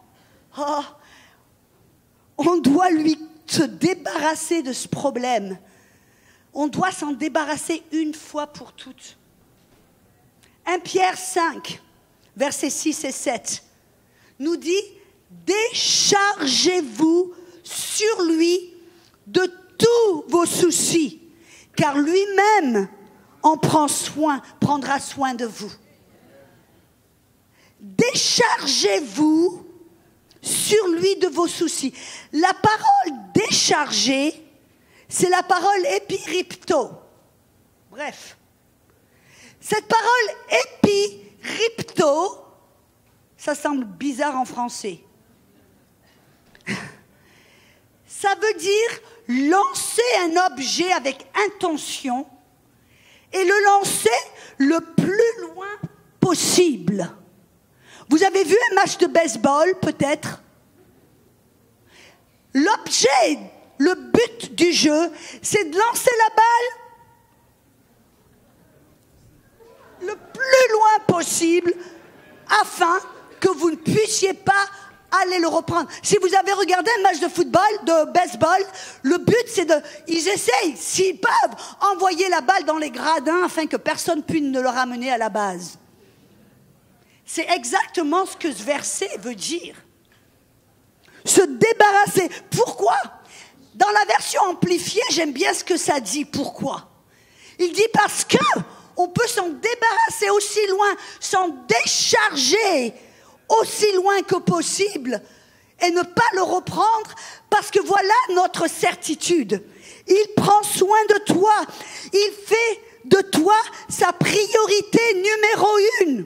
on doit lui se débarrasser de ce problème On doit s'en débarrasser une fois pour toutes. 1 Pierre 5, versets 6 et 7, nous dit « Déchargez-vous sur lui de tous vos soucis, car lui-même en prendra soin de vous. » Déchargez-vous sur lui de vos soucis. La parole décharger, c'est la parole épiripto. Bref, cette parole épiripto, ça semble bizarre en français. Ça veut dire lancer un objet avec intention et le lancer le plus loin possible. Vous avez vu un match de baseball, peut-être? L'objet, le but du jeu, c'est de lancer la balle le plus loin possible afin que vous ne puissiez pas aller le reprendre. Si vous avez regardé un match de football, de baseball, le but c'est ils essayent, s'ils peuvent, envoyer la balle dans les gradins afin que personne puisse ne le ramener à la base. C'est exactement ce que ce verset veut dire. Se débarrasser. Pourquoi? Dans la version amplifiée, j'aime bien ce que ça dit. Pourquoi? Il dit parce que on peut s'en débarrasser aussi loin, s'en décharger aussi loin que possible et ne pas le reprendre parce que voilà notre certitude. Il prend soin de toi. Il fait de toi sa priorité numéro 1.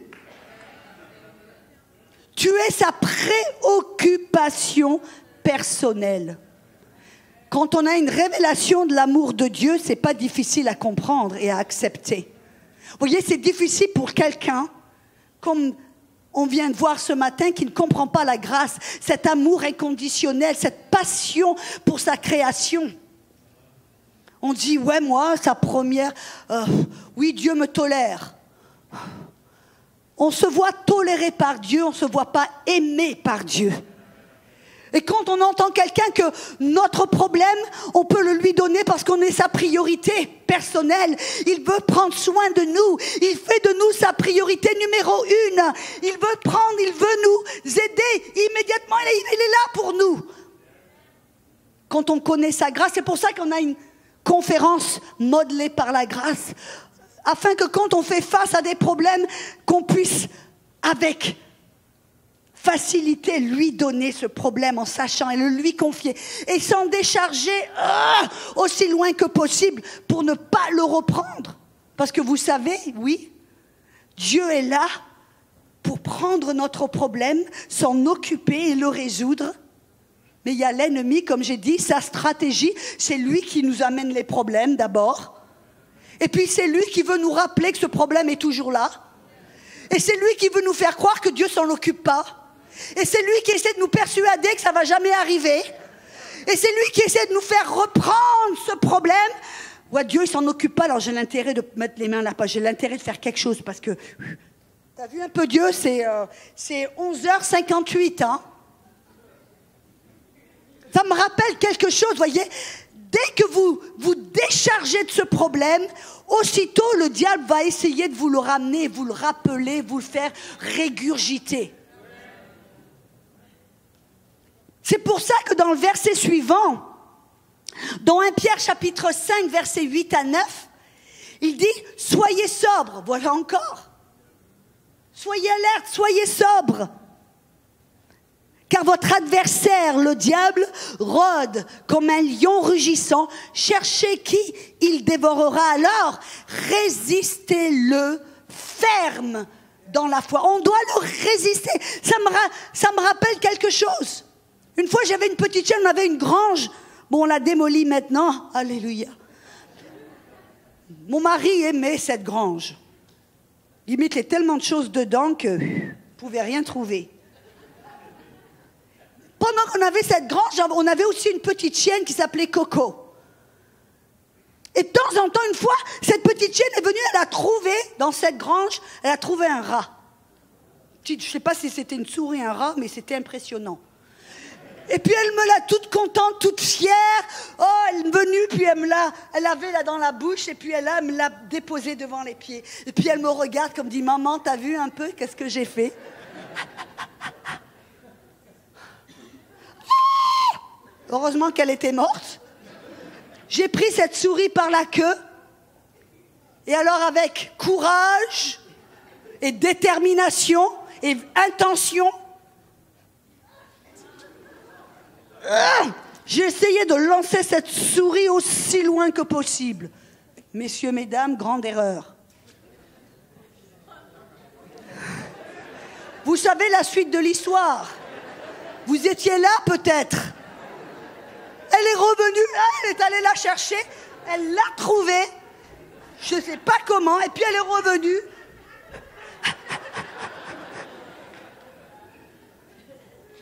Tu es sa préoccupation personnelle. Quand on a une révélation de l'amour de Dieu, c'est pas difficile à comprendre et à accepter. Vous voyez, c'est difficile pour quelqu'un, comme on vient de voir ce matin, qui ne comprend pas la grâce, cet amour inconditionnel, cette passion pour sa création. On dit, ouais, moi, sa première, oui, Dieu me tolère. On se voit toléré par Dieu, on ne se voit pas aimé par Dieu. Et quand on entend quelqu'un que notre problème, on peut le lui donner parce qu'on est sa priorité personnelle. Il veut prendre soin de nous. Il fait de nous sa priorité numéro 1. Il veut prendre, il veut nous aider. Immédiatement, il est là pour nous. Quand on connaît sa grâce, c'est pour ça qu'on a une conférence modelée par la grâce. Afin que quand on fait face à des problèmes, qu'on puisse, avec facilité, lui donner ce problème en sachant et le lui confier. Et s'en décharger aussi loin que possible pour ne pas le reprendre. Parce que vous savez, oui, Dieu est là pour prendre notre problème, s'en occuper et le résoudre. Mais il y a l'ennemi, comme j'ai dit, sa stratégie, c'est lui qui nous amène les problèmes d'abord. Et puis c'est lui qui veut nous rappeler que ce problème est toujours là. Et c'est lui qui veut nous faire croire que Dieu s'en occupe pas. Et c'est lui qui essaie de nous persuader que ça va jamais arriver. Et c'est lui qui essaie de nous faire reprendre ce problème. Ouais, Dieu il s'en occupe pas, alors j'ai l'intérêt de mettre les mains à la pâte. J'ai l'intérêt de faire quelque chose parce que... T'as vu un peu Dieu, c'est 11h58, hein. Ça me rappelle quelque chose, voyez. Dès que vous vous déchargez de ce problème, aussitôt le diable va essayer de vous le ramener, vous le rappeler, vous le faire régurgiter. C'est pour ça que dans le verset suivant, dans 1 Pierre chapitre 5, versets 8 à 9, il dit « Soyez sobres », voilà encore. Soyez alerte, soyez sobres. Car votre adversaire, le diable, rôde comme un lion rugissant. Cherchez qui il dévorera. Alors, résistez-le ferme dans la foi. On doit le résister. Ça me rappelle quelque chose. Une fois, j'avais une petite chaîne, on avait une grange. Bon, on l'a démolie maintenant. Alléluia. Mon mari aimait cette grange. Limite, il y a tellement de choses dedans que je ne pouvais rien trouver. Pendant qu'on avait cette grange, on avait aussi une petite chienne qui s'appelait Coco. Et de temps en temps, une fois, cette petite chienne est venue, elle a trouvé, dans cette grange, elle a trouvé un rat. Je ne sais pas si c'était une souris, un rat, mais c'était impressionnant. Et puis elle me l'a toute contente, toute fière. Oh, elle est venue, puis elle avait là dans la bouche, et puis elle me l'a déposé devant les pieds. Et puis elle me regarde comme dit, maman, t'as vu un peu qu'est-ce que j'ai fait? Heureusement qu'elle était morte. J'ai pris cette souris par la queue. Et alors avec courage et détermination et intention, j'ai essayé de lancer cette souris aussi loin que possible. Messieurs, mesdames, grande erreur. Vous savez la suite de l'histoire. Vous étiez là peut-être. Elle est revenue, elle est allée la chercher, elle l'a trouvée, je ne sais pas comment, et puis elle est revenue.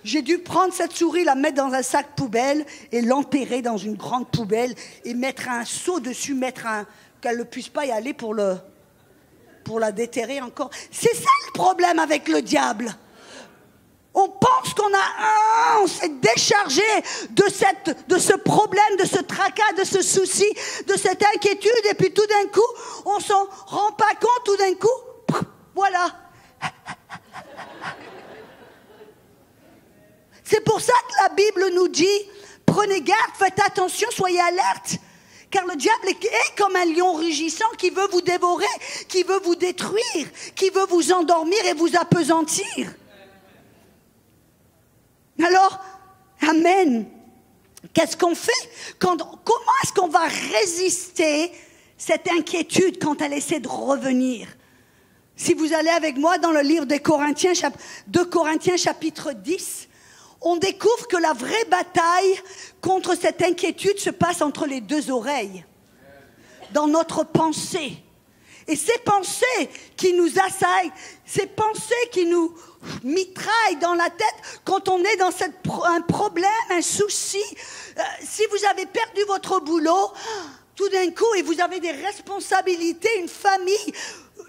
J'ai dû prendre cette souris, la mettre dans un sac poubelle et l'enterrer dans une grande poubelle et mettre un seau dessus, qu'elle ne puisse pas y aller pour la déterrer encore. C'est ça le problème avec le diable. On pense on s'est déchargé de ce problème, de ce tracas, de ce souci, de cette inquiétude, et puis tout d'un coup, on s'en rend pas compte, tout d'un coup, voilà. C'est pour ça que la Bible nous dit, prenez garde, faites attention, soyez alerte, car le diable est comme un lion rugissant qui veut vous dévorer, qui veut vous détruire, qui veut vous endormir et vous appesantir. Alors, amen. Qu'est-ce qu'on fait? Comment est-ce qu'on va résister cette inquiétude quand elle essaie de revenir? Si vous allez avec moi dans le livre de Corinthiens, 2 Corinthiens chapitre 10, on découvre que la vraie bataille contre cette inquiétude se passe entre les deux oreilles, dans notre pensée. Et ces pensées qui nous assaillent, ces pensées qui nous mitraillent dans la tête quand on est dans un problème, un souci. Si vous avez perdu votre boulot, tout d'un coup, et vous avez des responsabilités, une famille,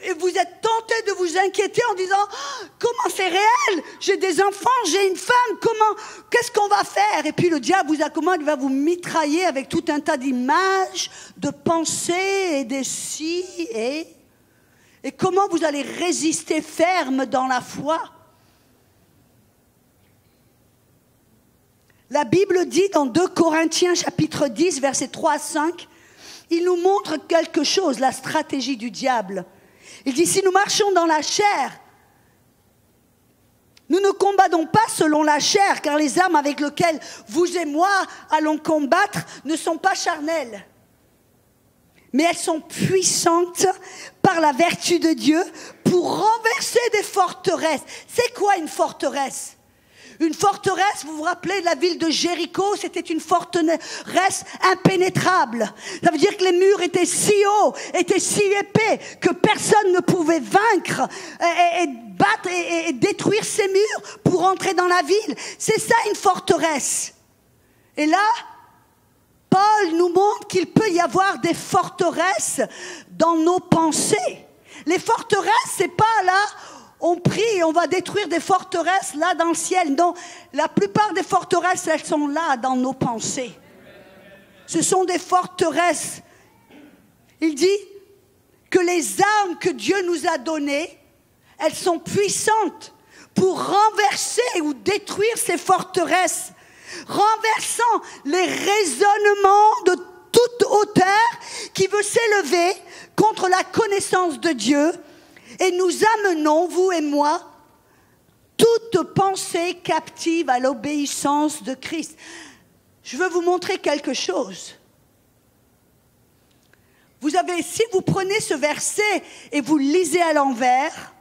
et vous êtes tenté de vous inquiéter en disant « Comment c'est réel? J'ai des enfants, j'ai une femme, qu'est-ce qu'on va faire ?» Et puis le diable vous accommode, il va vous mitrailler avec tout un tas d'images, de pensées et des si et comment vous allez résister ferme dans la foi? La Bible dit dans 2 Corinthiens chapitre 10, versets 3 à 5, il nous montre quelque chose, la stratégie du diable. Il dit, si nous marchons dans la chair, nous ne combattons pas selon la chair, car les armes avec lesquelles vous et moi allons combattre ne sont pas charnelles. Mais elles sont puissantes par la vertu de Dieu pour renverser des forteresses. C'est quoi une forteresse? Une forteresse, vous vous rappelez de la ville de Jéricho, c'était une forteresse impénétrable. Ça veut dire que les murs étaient si hauts, étaient si épais, que personne ne pouvait vaincre et battre et détruire ces murs pour entrer dans la ville. C'est ça une forteresse. Et là, Paul nous montre qu'il peut y avoir des forteresses dans nos pensées. Les forteresses, c'est pas là... On prie et on va détruire des forteresses là dans le ciel. Non, la plupart des forteresses, elles sont là dans nos pensées. Ce sont des forteresses. Il dit que les armes que Dieu nous a données, elles sont puissantes pour renverser ou détruire ces forteresses, renversant les raisonnements de toute hauteur qui veut s'élever contre la connaissance de Dieu. Et nous amenons, vous et moi, toute pensée captive à l'obéissance de Christ. Je veux vous montrer quelque chose. Si vous prenez ce verset et vous le lisez à l'envers,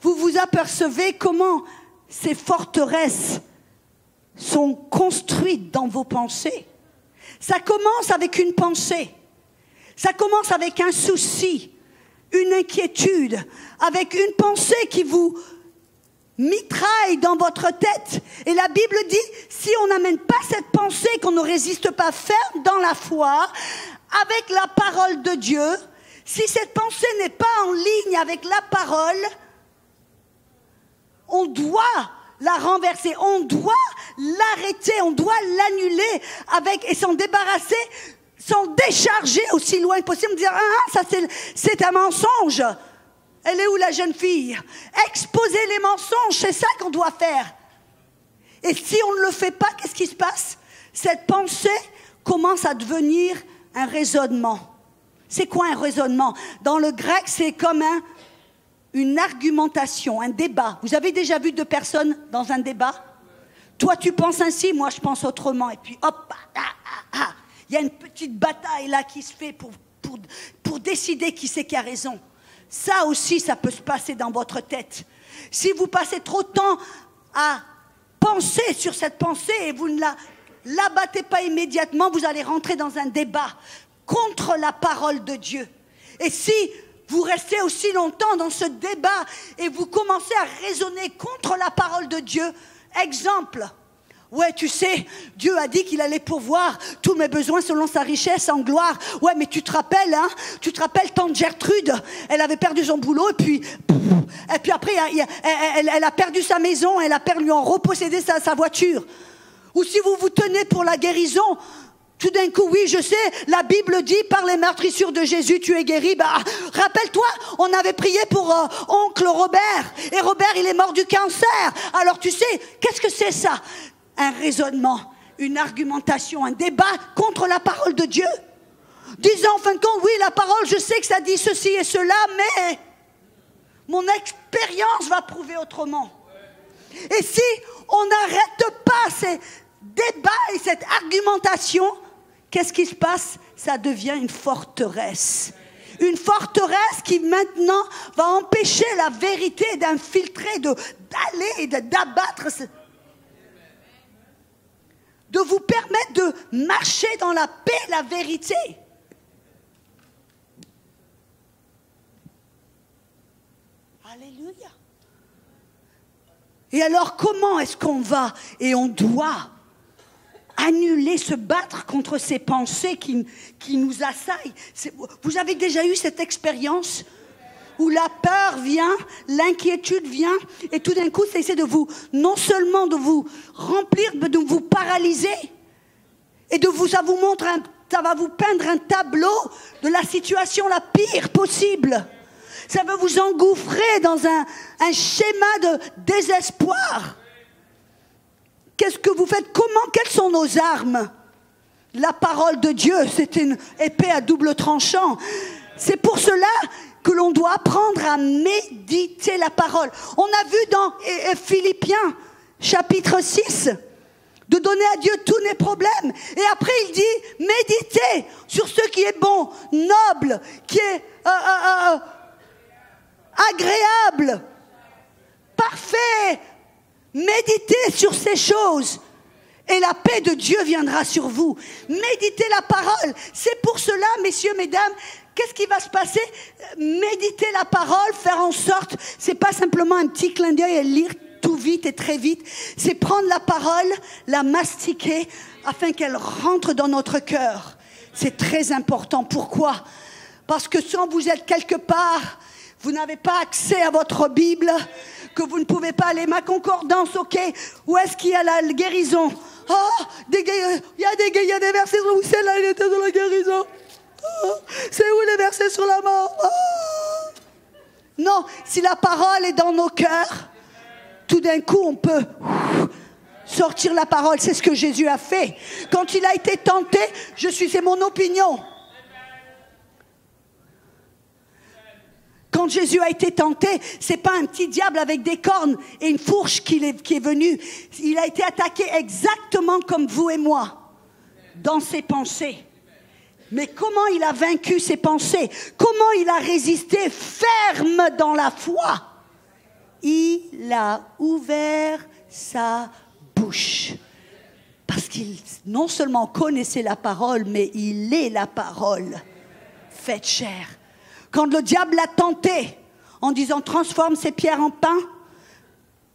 vous vous apercevez comment ces forteresses sont construites dans vos pensées. Ça commence avec une pensée. Ça commence avec un souci. Une inquiétude, avec une pensée qui vous mitraille dans votre tête. Et la Bible dit, si on n'amène pas cette pensée, qu'on ne résiste pas ferme dans la foi, avec la parole de Dieu, si cette pensée n'est pas en ligne avec la parole, on doit la renverser, on doit l'arrêter, on doit l'annuler et s'en débarrasser, s'en décharger aussi loin que possible, dire ça c'est un mensonge. Elle est où la jeune fille? Exposer les mensonges, c'est ça qu'on doit faire. Et si on ne le fait pas, qu'est-ce qui se passe? Cette pensée commence à devenir un raisonnement. C'est quoi un raisonnement? Dans le grec, c'est comme une argumentation, un débat. Vous avez déjà vu deux personnes dans un débat? Toi, tu penses ainsi, moi, je pense autrement. Et puis, hop, il y a une petite bataille là qui se fait pour décider qui c'est qui a raison. Ça aussi, ça peut se passer dans votre tête. Si vous passez trop de temps à penser sur cette pensée et vous ne l'abattez pas immédiatement, vous allez rentrer dans un débat contre la parole de Dieu. Et si vous restez aussi longtemps dans ce débat et vous commencez à raisonner contre la parole de Dieu, exemple, ouais, tu sais, Dieu a dit qu'il allait pourvoir tous mes besoins selon sa richesse en gloire. Ouais, mais tu te rappelles, tante Gertrude, elle avait perdu son boulot et puis après, elle a perdu sa maison, elle a perdu en repossédé sa voiture. Ou si vous vous tenez pour la guérison, tout d'un coup, oui, je sais, la Bible dit, par les meurtrissures de Jésus, tu es guéri. Rappelle-toi, on avait prié pour oncle Robert. Et Robert, il est mort du cancer. Alors tu sais, qu'est-ce que c'est ça? Un raisonnement, une argumentation, un débat contre la parole de Dieu. Disant en fin de compte, oui, la parole, je sais que ça dit ceci et cela, mais mon expérience va prouver autrement. Et si on n'arrête pas ces débats et cette argumentation, qu'est-ce qui se passe? Ça devient une forteresse. Une forteresse qui maintenant va empêcher la vérité d'infiltrer, d'aller et d'abattre, de vous permettre de marcher dans la paix, la vérité. Alléluia. Et alors comment est-ce qu'on va et on doit annuler, se battre contre ces pensées qui nous assaillent? Vous avez déjà eu cette expérience où la peur vient, l'inquiétude vient, et tout d'un coup, ça essaie de vous, non seulement de vous remplir, mais de vous paralyser, et ça va vous peindre un tableau de la situation la pire possible. Ça va vous engouffrer dans un schéma de désespoir. Qu'est-ce que vous faites? Quelles sont nos armes? La parole de Dieu, c'est une épée à double tranchant. C'est pour cela que l'on doit apprendre à méditer la parole. On a vu dans Philippiens, chapitre 6, de donner à Dieu tous nos problèmes. Et après, il dit, méditez sur ce qui est bon, noble, qui est agréable, parfait. Méditez sur ces choses et la paix de Dieu viendra sur vous. Méditez la parole. C'est pour cela, messieurs, mesdames, qu'est-ce qui va se passer? Méditer la parole, faire en sorte, c'est pas simplement un petit clin d'œil et lire tout vite et très vite. C'est prendre la parole, la mastiquer afin qu'elle rentre dans notre cœur. C'est très important. Pourquoi? Parce que quand vous êtes quelque part, vous n'avez pas accès à votre Bible, que vous ne pouvez pas aller, ma concordance, ok, où est-ce qu'il y a la guérison? Oh, il y a des versets où c'est là, il était dans la guérison. Oh, c'est où les versets sur la mort? Oh. Non, si la parole est dans nos cœurs, tout d'un coup on peut sortir la parole. C'est ce que Jésus a fait. Quand il a été tenté, c'est mon opinion. Quand Jésus a été tenté, c'est pas un petit diable avec des cornes et une fourche qui est venu. Il a été attaqué exactement comme vous et moi, dans ses pensées. Mais comment il a vaincu ses pensées? Comment il a résisté ferme dans la foi? Il a ouvert sa bouche. Parce qu'il non seulement connaissait la parole, mais il est la parole faite chair. Quand le diable l'a tenté en disant « transforme ces pierres en pain »,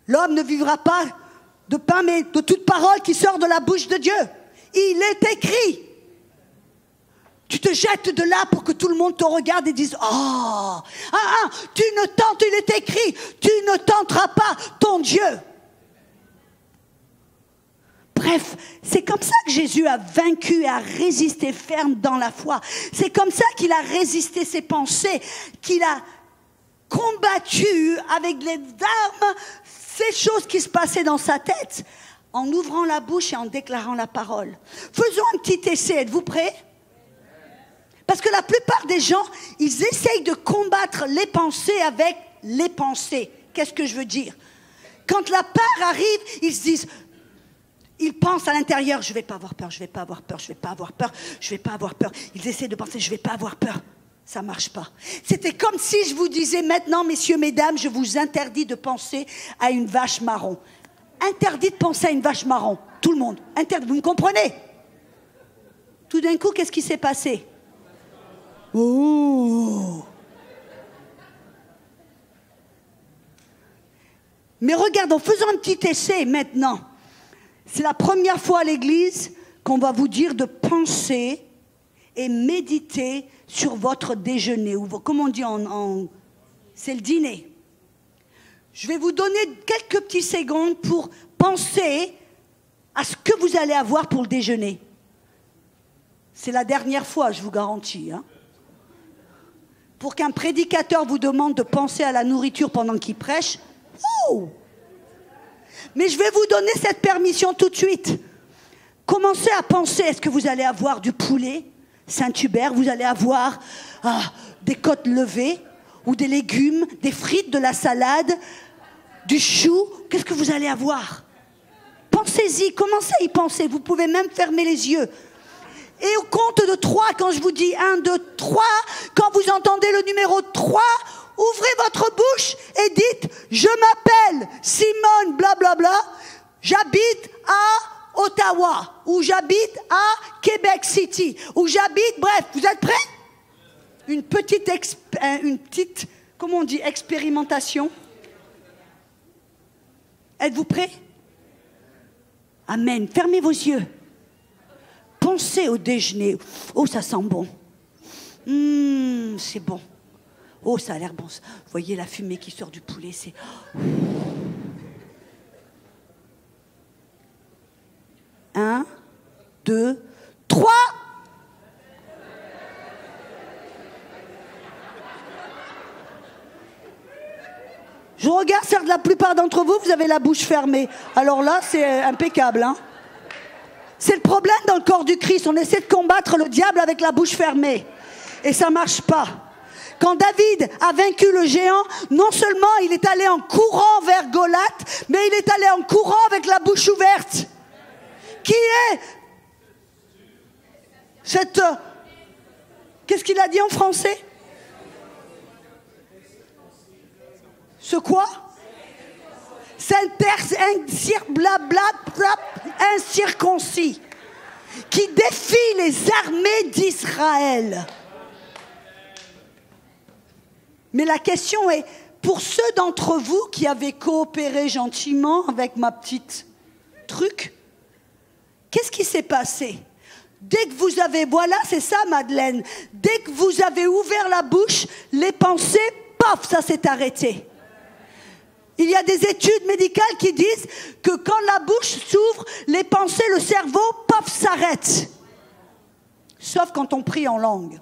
l'homme ne vivra pas de pain, mais de toute parole qui sort de la bouche de Dieu. Il est écrit. Tu te jettes de là pour que tout le monde te regarde et dise « Oh, tu ne tentes, il est écrit, tu ne tenteras pas ton Dieu. » Bref, c'est comme ça que Jésus a vaincu et a résisté ferme dans la foi. C'est comme ça qu'il a résisté ses pensées, qu'il a combattu avec les armes ces choses qui se passaient dans sa tête, en ouvrant la bouche et en déclarant la parole. Faisons un petit essai, êtes-vous prêts? Parce que la plupart des gens, ils essayent de combattre les pensées avec les pensées. Qu'est-ce que je veux dire? Quand la peur arrive, ils se disent, ils pensent à l'intérieur, je ne vais pas avoir peur, je ne vais pas avoir peur, je ne vais pas avoir peur, je ne vais pas avoir peur. Ils essaient de penser, je ne vais pas avoir peur. Ça ne marche pas. C'était comme si je vous disais maintenant, messieurs, mesdames, je vous interdis de penser à une vache marron. Interdit de penser à une vache marron. Tout le monde. Interdit. Vous me comprenez? Tout d'un coup, qu'est-ce qui s'est passé? Oh! Mais regardons, faisons un petit essai maintenant. C'est la première fois à l'église qu'on va vous dire de penser et méditer sur votre déjeuner. Ou comment on dit c'est le dîner. Je vais vous donner quelques petites secondes pour penser à ce que vous allez avoir pour le déjeuner. C'est la dernière fois, je vous garantis. Pour qu'un prédicateur vous demande de penser à la nourriture pendant qu'il prêche, mais je vais vous donner cette permission tout de suite. Commencez à penser, est-ce que vous allez avoir du poulet Saint-Hubert, vous allez avoir des côtes levées, ou des légumes, des frites, de la salade, du chou, qu'est-ce que vous allez avoir? Pensez-y, commencez à y penser, vous pouvez même fermer les yeux. Et au compte de 3, quand je vous dis 1, 2, 3, quand vous entendez le numéro 3, ouvrez votre bouche et dites « Je m'appelle Simone blablabla, j'habite à Ottawa, ou j'habite à Québec City, ou j'habite... » Bref, vous êtes prêts? Une petite, comment on dit, expérimentation. Êtes-vous prêts? Amen. Fermez vos yeux. Pensez au déjeuner. Oh, ça sent bon. C'est bon. Oh, ça a l'air bon. Vous voyez la fumée qui sort du poulet, c'est... 1, 2, 3. Je regarde, certes, la plupart d'entre vous, vous avez la bouche fermée. Alors là, c'est impeccable. C'est le problème dans le corps du Christ. On essaie de combattre le diable avec la bouche fermée. Et ça ne marche pas. Quand David a vaincu le géant, non seulement il est allé en courant vers Goliath, mais il est allé en courant avec la bouche ouverte. Qui est cette... Qu'est-ce qu'il a dit en français? Ce quoi? Incirconcis, qui défie les armées d'Israël. Mais la question est, pour ceux d'entre vous qui avaient coopéré gentiment avec ma petite truc, qu'est-ce qui s'est passé? Dès que vous avez, voilà, c'est ça Madeleine, dès que vous avez ouvert la bouche, les pensées, paf, ça s'est arrêté. Il y a des études médicales qui disent que quand la bouche s'ouvre, les pensées, le cerveau, paf, s'arrête. Sauf quand on prie en langue.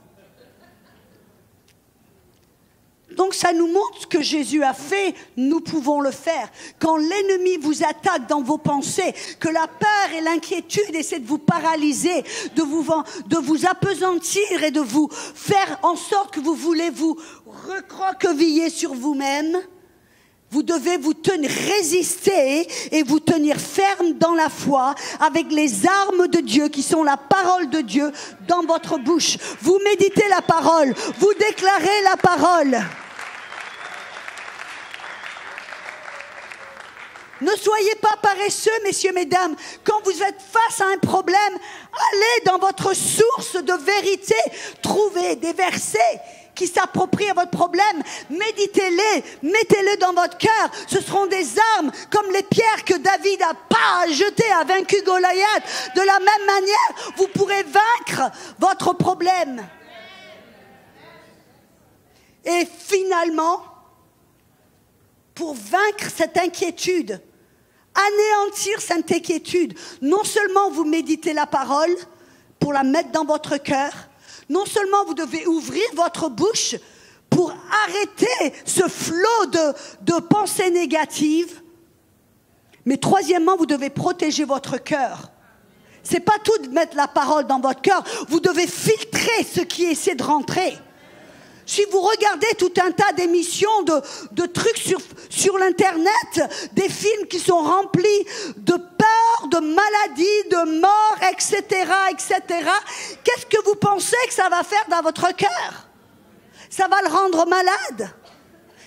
Donc ça nous montre ce que Jésus a fait, nous pouvons le faire. Quand l'ennemi vous attaque dans vos pensées, que la peur et l'inquiétude essaient de vous paralyser, de vous appesantir et de vous faire en sorte que vous voulez vous recroqueviller sur vous-même, vous devez vous tenir, résister et vous tenir ferme dans la foi avec les armes de Dieu qui sont la parole de Dieu dans votre bouche. Vous méditez la parole, vous déclarez la parole. Ne soyez pas paresseux, messieurs, mesdames. Quand vous êtes face à un problème, allez dans votre source de vérité, trouvez des versets qui s'approprient à votre problème, méditez-les, mettez-les dans votre cœur. Ce seront des armes comme les pierres que David a jetées, a vaincu Goliath. De la même manière, vous pourrez vaincre votre problème. Et finalement, pour vaincre cette inquiétude, anéantir cette inquiétude. Non seulement vous méditez la parole pour la mettre dans votre cœur, non seulement vous devez ouvrir votre bouche pour arrêter ce flot de pensées négatives, mais troisièmement, vous devez protéger votre cœur. C'est pas tout de mettre la parole dans votre cœur, vous devez filtrer ce qui essaie de rentrer. Si vous regardez tout un tas d'émissions, de trucs sur l'internet, des films qui sont remplis de peur, de maladie, de mort, etc., etc., qu'est-ce que vous pensez que ça va faire dans votre cœur? Ça va le rendre malade.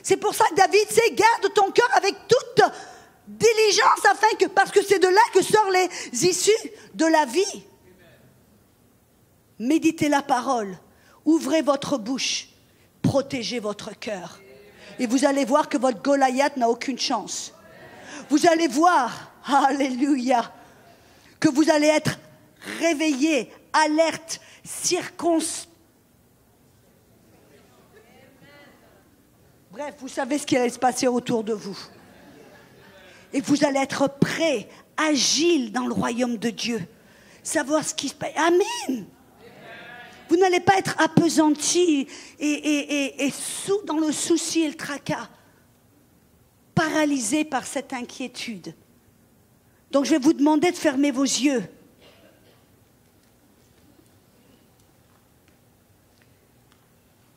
C'est pour ça que David dit, garde ton cœur avec toute diligence, parce que c'est de là que sortent les issues de la vie. Méditez la parole, ouvrez votre bouche, protégez votre cœur. Et vous allez voir que votre Goliath n'a aucune chance. Vous allez voir, alléluia, que vous allez être réveillé, alerte, circonspect. Bref, vous savez ce qui allait se passer autour de vous. Et vous allez être prêt, agile dans le royaume de Dieu. Savoir ce qui se passe. Amen. Vous n'allez pas être appesanti et sous dans le souci et le tracas. Paralysé par cette inquiétude. Donc je vais vous demander de fermer vos yeux.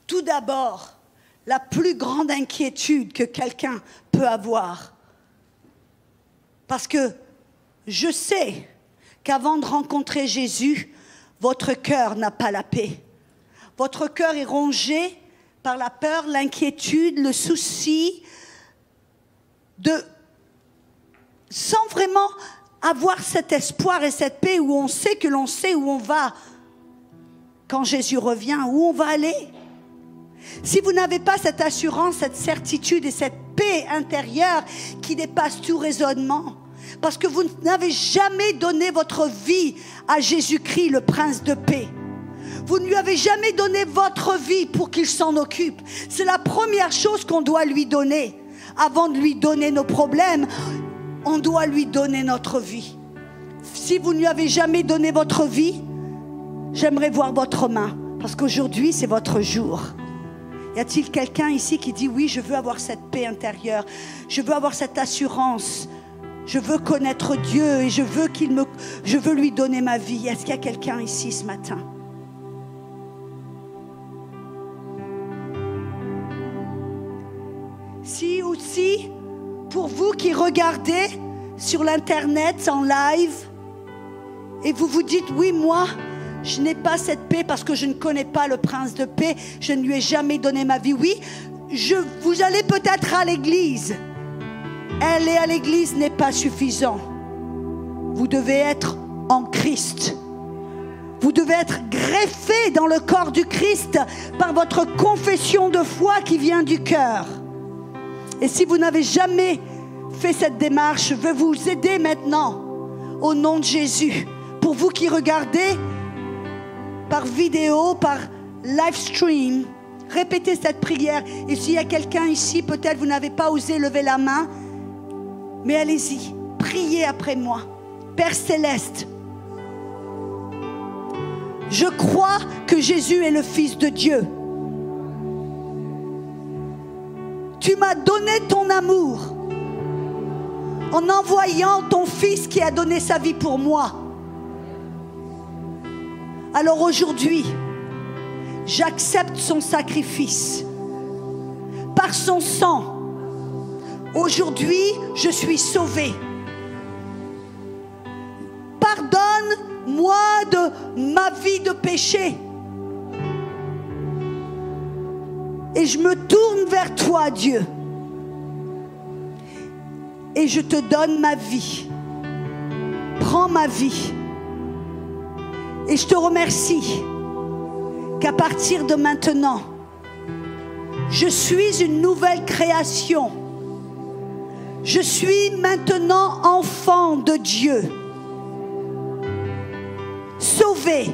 Tout d'abord, la plus grande inquiétude que quelqu'un peut avoir. Parce que je sais qu'avant de rencontrer Jésus, votre cœur n'a pas la paix. Votre cœur est rongé par la peur, l'inquiétude, le souci, sans vraiment avoir cet espoir et cette paix où on sait que l'on sait où on va quand Jésus revient, où on va aller. Si vous n'avez pas cette assurance, cette certitude et cette paix intérieure qui dépasse tout raisonnement, parce que vous n'avez jamais donné votre vie à Jésus-Christ, le Prince de paix. Vous ne lui avez jamais donné votre vie pour qu'il s'en occupe. C'est la première chose qu'on doit lui donner. Avant de lui donner nos problèmes, on doit lui donner notre vie. Si vous ne lui avez jamais donné votre vie, j'aimerais voir votre main, parce qu'aujourd'hui, c'est votre jour. Y a-t-il quelqu'un ici qui dit, oui, je veux avoir cette paix intérieure, je veux avoir cette assurance, je veux connaître Dieu et je veux lui donner ma vie. Est-ce qu'il y a quelqu'un ici ce matin? Si aussi, pour vous qui regardez sur l'internet en live et vous vous dites, oui, moi, je n'ai pas cette paix parce que je ne connais pas le Prince de paix, je ne lui ai jamais donné ma vie. Oui, vous allez peut-être à l'église. Aller à l'église n'est pas suffisant. Vous devez être en Christ. Vous devez être greffé dans le corps du Christ par votre confession de foi qui vient du cœur. Et si vous n'avez jamais fait cette démarche, je vais vous aider maintenant au nom de Jésus. Pour vous qui regardez par vidéo, par live stream, répétez cette prière. Et s'il y a quelqu'un ici, peut-être vous n'avez pas osé lever la main, mais allez-y, priez après moi. Père Céleste, je crois que Jésus est le Fils de Dieu. Tu m'as donné ton amour en envoyant ton Fils qui a donné sa vie pour moi. Alors aujourd'hui, j'accepte son sacrifice. Par son sang, aujourd'hui, je suis sauvé. Pardonne-moi de ma vie de péché. Et je me tourne vers toi, Dieu. Et je te donne ma vie. Prends ma vie. Et je te remercie qu'à partir de maintenant, je suis une nouvelle création. Je suis maintenant enfant de Dieu. Sauvé,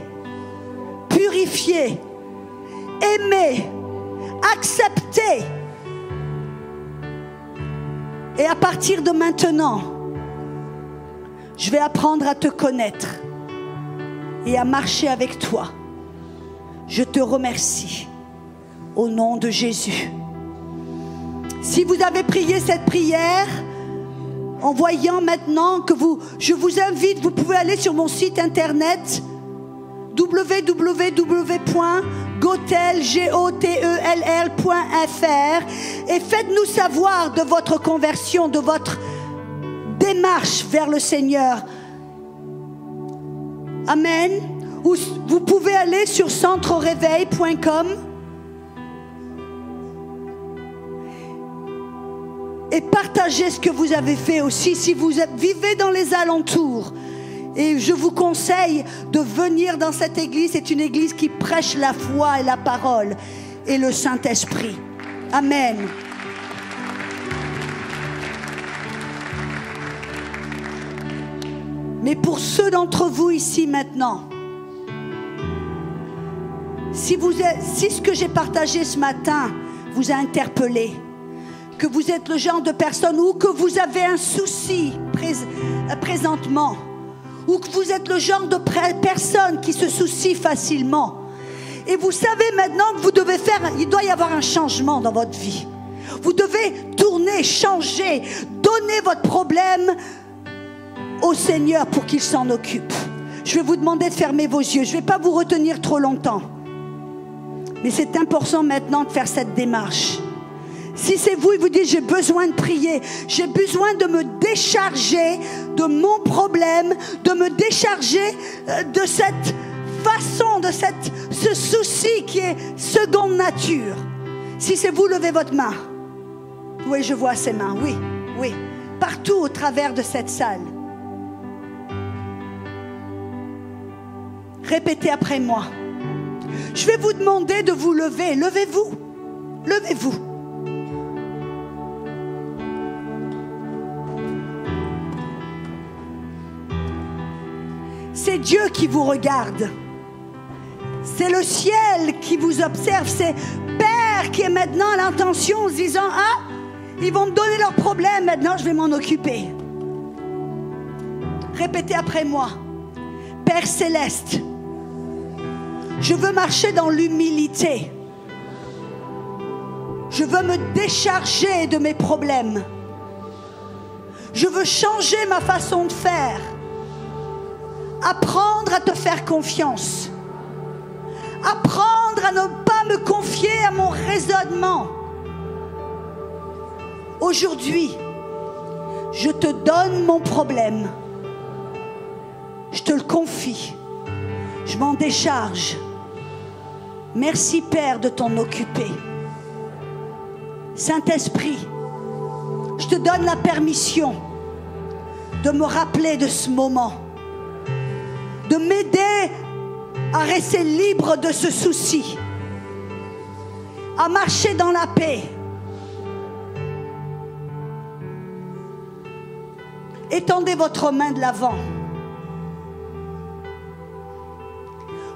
purifié, aimé, accepté. Et à partir de maintenant, Je vais apprendre à te connaître et à marcher avec toi. Je te remercie au nom de Jésus. Si vous avez prié cette prière, en voyant maintenant que je vous invite, vous pouvez aller sur mon site internet www.gotel.fr et faites-nous savoir de votre conversion, de votre démarche vers le Seigneur. Amen. Ou vous pouvez aller sur centrereveil.com et partager ce que vous avez fait aussi si vous vivez dans les alentours. Et je vous conseille de venir dans cette église. C'est une église qui prêche la foi et la parole et le Saint-Esprit. Amen. Mais pour ceux d'entre vous ici maintenant, si ce que j'ai partagé ce matin vous a interpellé, que vous êtes le genre de personne ou que vous avez un souci présentement, ou que vous êtes le genre de personne qui se soucie facilement, et vous savez maintenant que il doit y avoir un changement dans votre vie. Vous devez tourner, changer, donner votre problème au Seigneur pour qu'il s'en occupe. Je vais vous demander de fermer vos yeux. Je ne vais pas vous retenir trop longtemps. Mais c'est important maintenant de faire cette démarche. Si c'est vous et vous dites j'ai besoin de prier, j'ai besoin de me décharger de mon problème, de me décharger de cette façon, de ce souci qui est seconde nature. Si c'est vous, levez votre main. Oui, je vois ces mains, oui, oui. Partout au travers de cette salle. Répétez après moi. Je vais vous demander de vous lever. Levez-vous. Levez-vous. C'est Dieu qui vous regarde. C'est le ciel qui vous observe. C'est Père qui est maintenant à l'intention en se disant « Ah, ils vont me donner leurs problèmes, maintenant je vais m'en occuper. » Répétez après moi. Père Céleste, je veux marcher dans l'humilité. Je veux me décharger de mes problèmes. Je veux changer ma façon de faire. Apprendre à te faire confiance. Apprendre à ne pas me confier à mon raisonnement. Aujourd'hui, je te donne mon problème. Je te le confie. Je m'en décharge. Merci Père de t'en occuper. Saint-Esprit, je te donne la permission de me rappeler de ce moment, de m'aider à rester libre de ce souci, à marcher dans la paix. Étendez votre main de l'avant.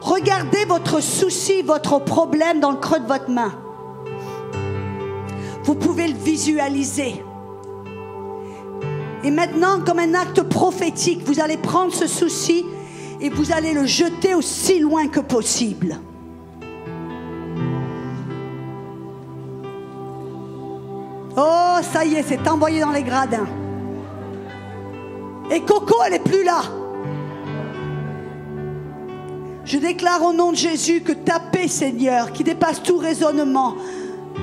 Regardez votre souci, votre problème dans le creux de votre main. Vous pouvez le visualiser. Et maintenant, comme un acte prophétique, vous allez prendre ce souci et vous allez le jeter aussi loin que possible. Oh, ça y est, c'est envoyé dans les gradins. Et Coco, elle n'est plus là. Je déclare au nom de Jésus que ta paix, Seigneur, qui dépasse tout raisonnement,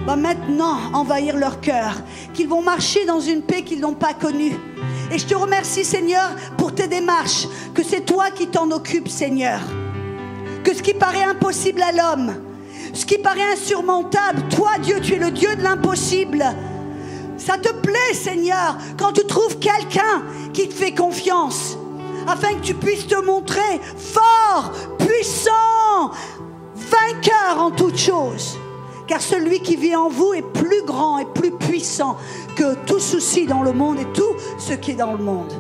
va maintenant envahir leur cœur, qu'ils vont marcher dans une paix qu'ils n'ont pas connue. Et je te remercie, Seigneur, pour tes démarches, que c'est toi qui t'en occupes, Seigneur. Que ce qui paraît impossible à l'homme, ce qui paraît insurmontable, toi, Dieu, tu es le Dieu de l'impossible. Ça te plaît, Seigneur, quand tu trouves quelqu'un qui te fait confiance, afin que tu puisses te montrer fort, puissant, vainqueur en toutes choses. Car celui qui vit en vous est plus grand et plus puissant que tout souci dans le monde et tout ce qui est dans le monde.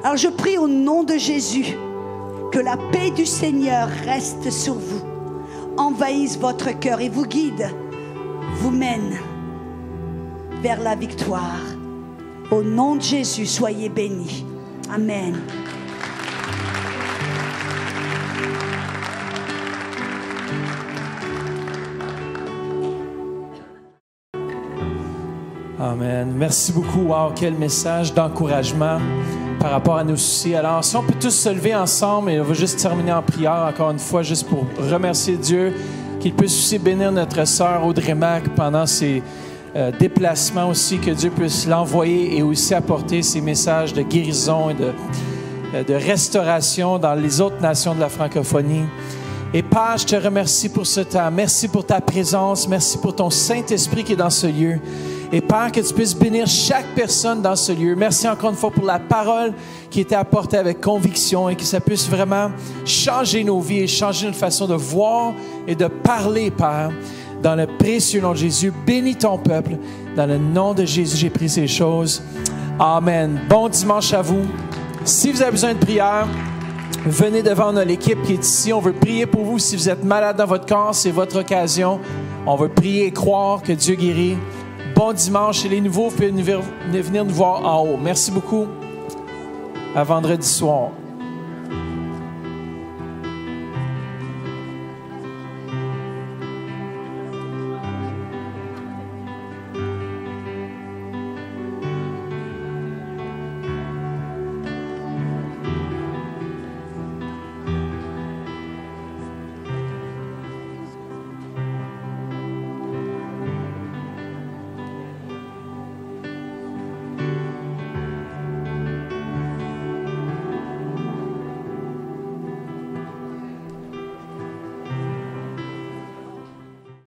Alors je prie au nom de Jésus que la paix du Seigneur reste sur vous, envahisse votre cœur et vous guide, vous mène vers la victoire. Au nom de Jésus, soyez bénis. Amen. Amen. Merci beaucoup. Wow, quel message d'encouragement par rapport à nos soucis. Alors, si on peut tous se lever ensemble, et on va juste terminer en prière, encore une fois, juste pour remercier Dieu, qu'il puisse aussi bénir notre sœur Audrey Mac pendant ses déplacements aussi, que Dieu puisse l'envoyer et aussi apporter ces messages de guérison et de restauration dans les autres nations de la francophonie. Et Père, je te remercie pour ce temps. Merci pour ta présence. Merci pour ton Saint-Esprit qui est dans ce lieu. Et Père, que tu puisses bénir chaque personne dans ce lieu. Merci encore une fois pour la parole qui était apportée avec conviction et que ça puisse vraiment changer nos vies et changer notre façon de voir et de parler, Père. Dans le précieux nom de Jésus, bénis ton peuple. Dans le nom de Jésus, j'ai pris ces choses. Amen. Bon dimanche à vous. Si vous avez besoin de prière, venez devant l'équipe qui est ici. On veut prier pour vous. Si vous êtes malade dans votre corps, c'est votre occasion. On veut prier et croire que Dieu guérit. Bon dimanche et les nouveaux, vous pouvez venir nous voir en haut. Merci beaucoup. À vendredi soir.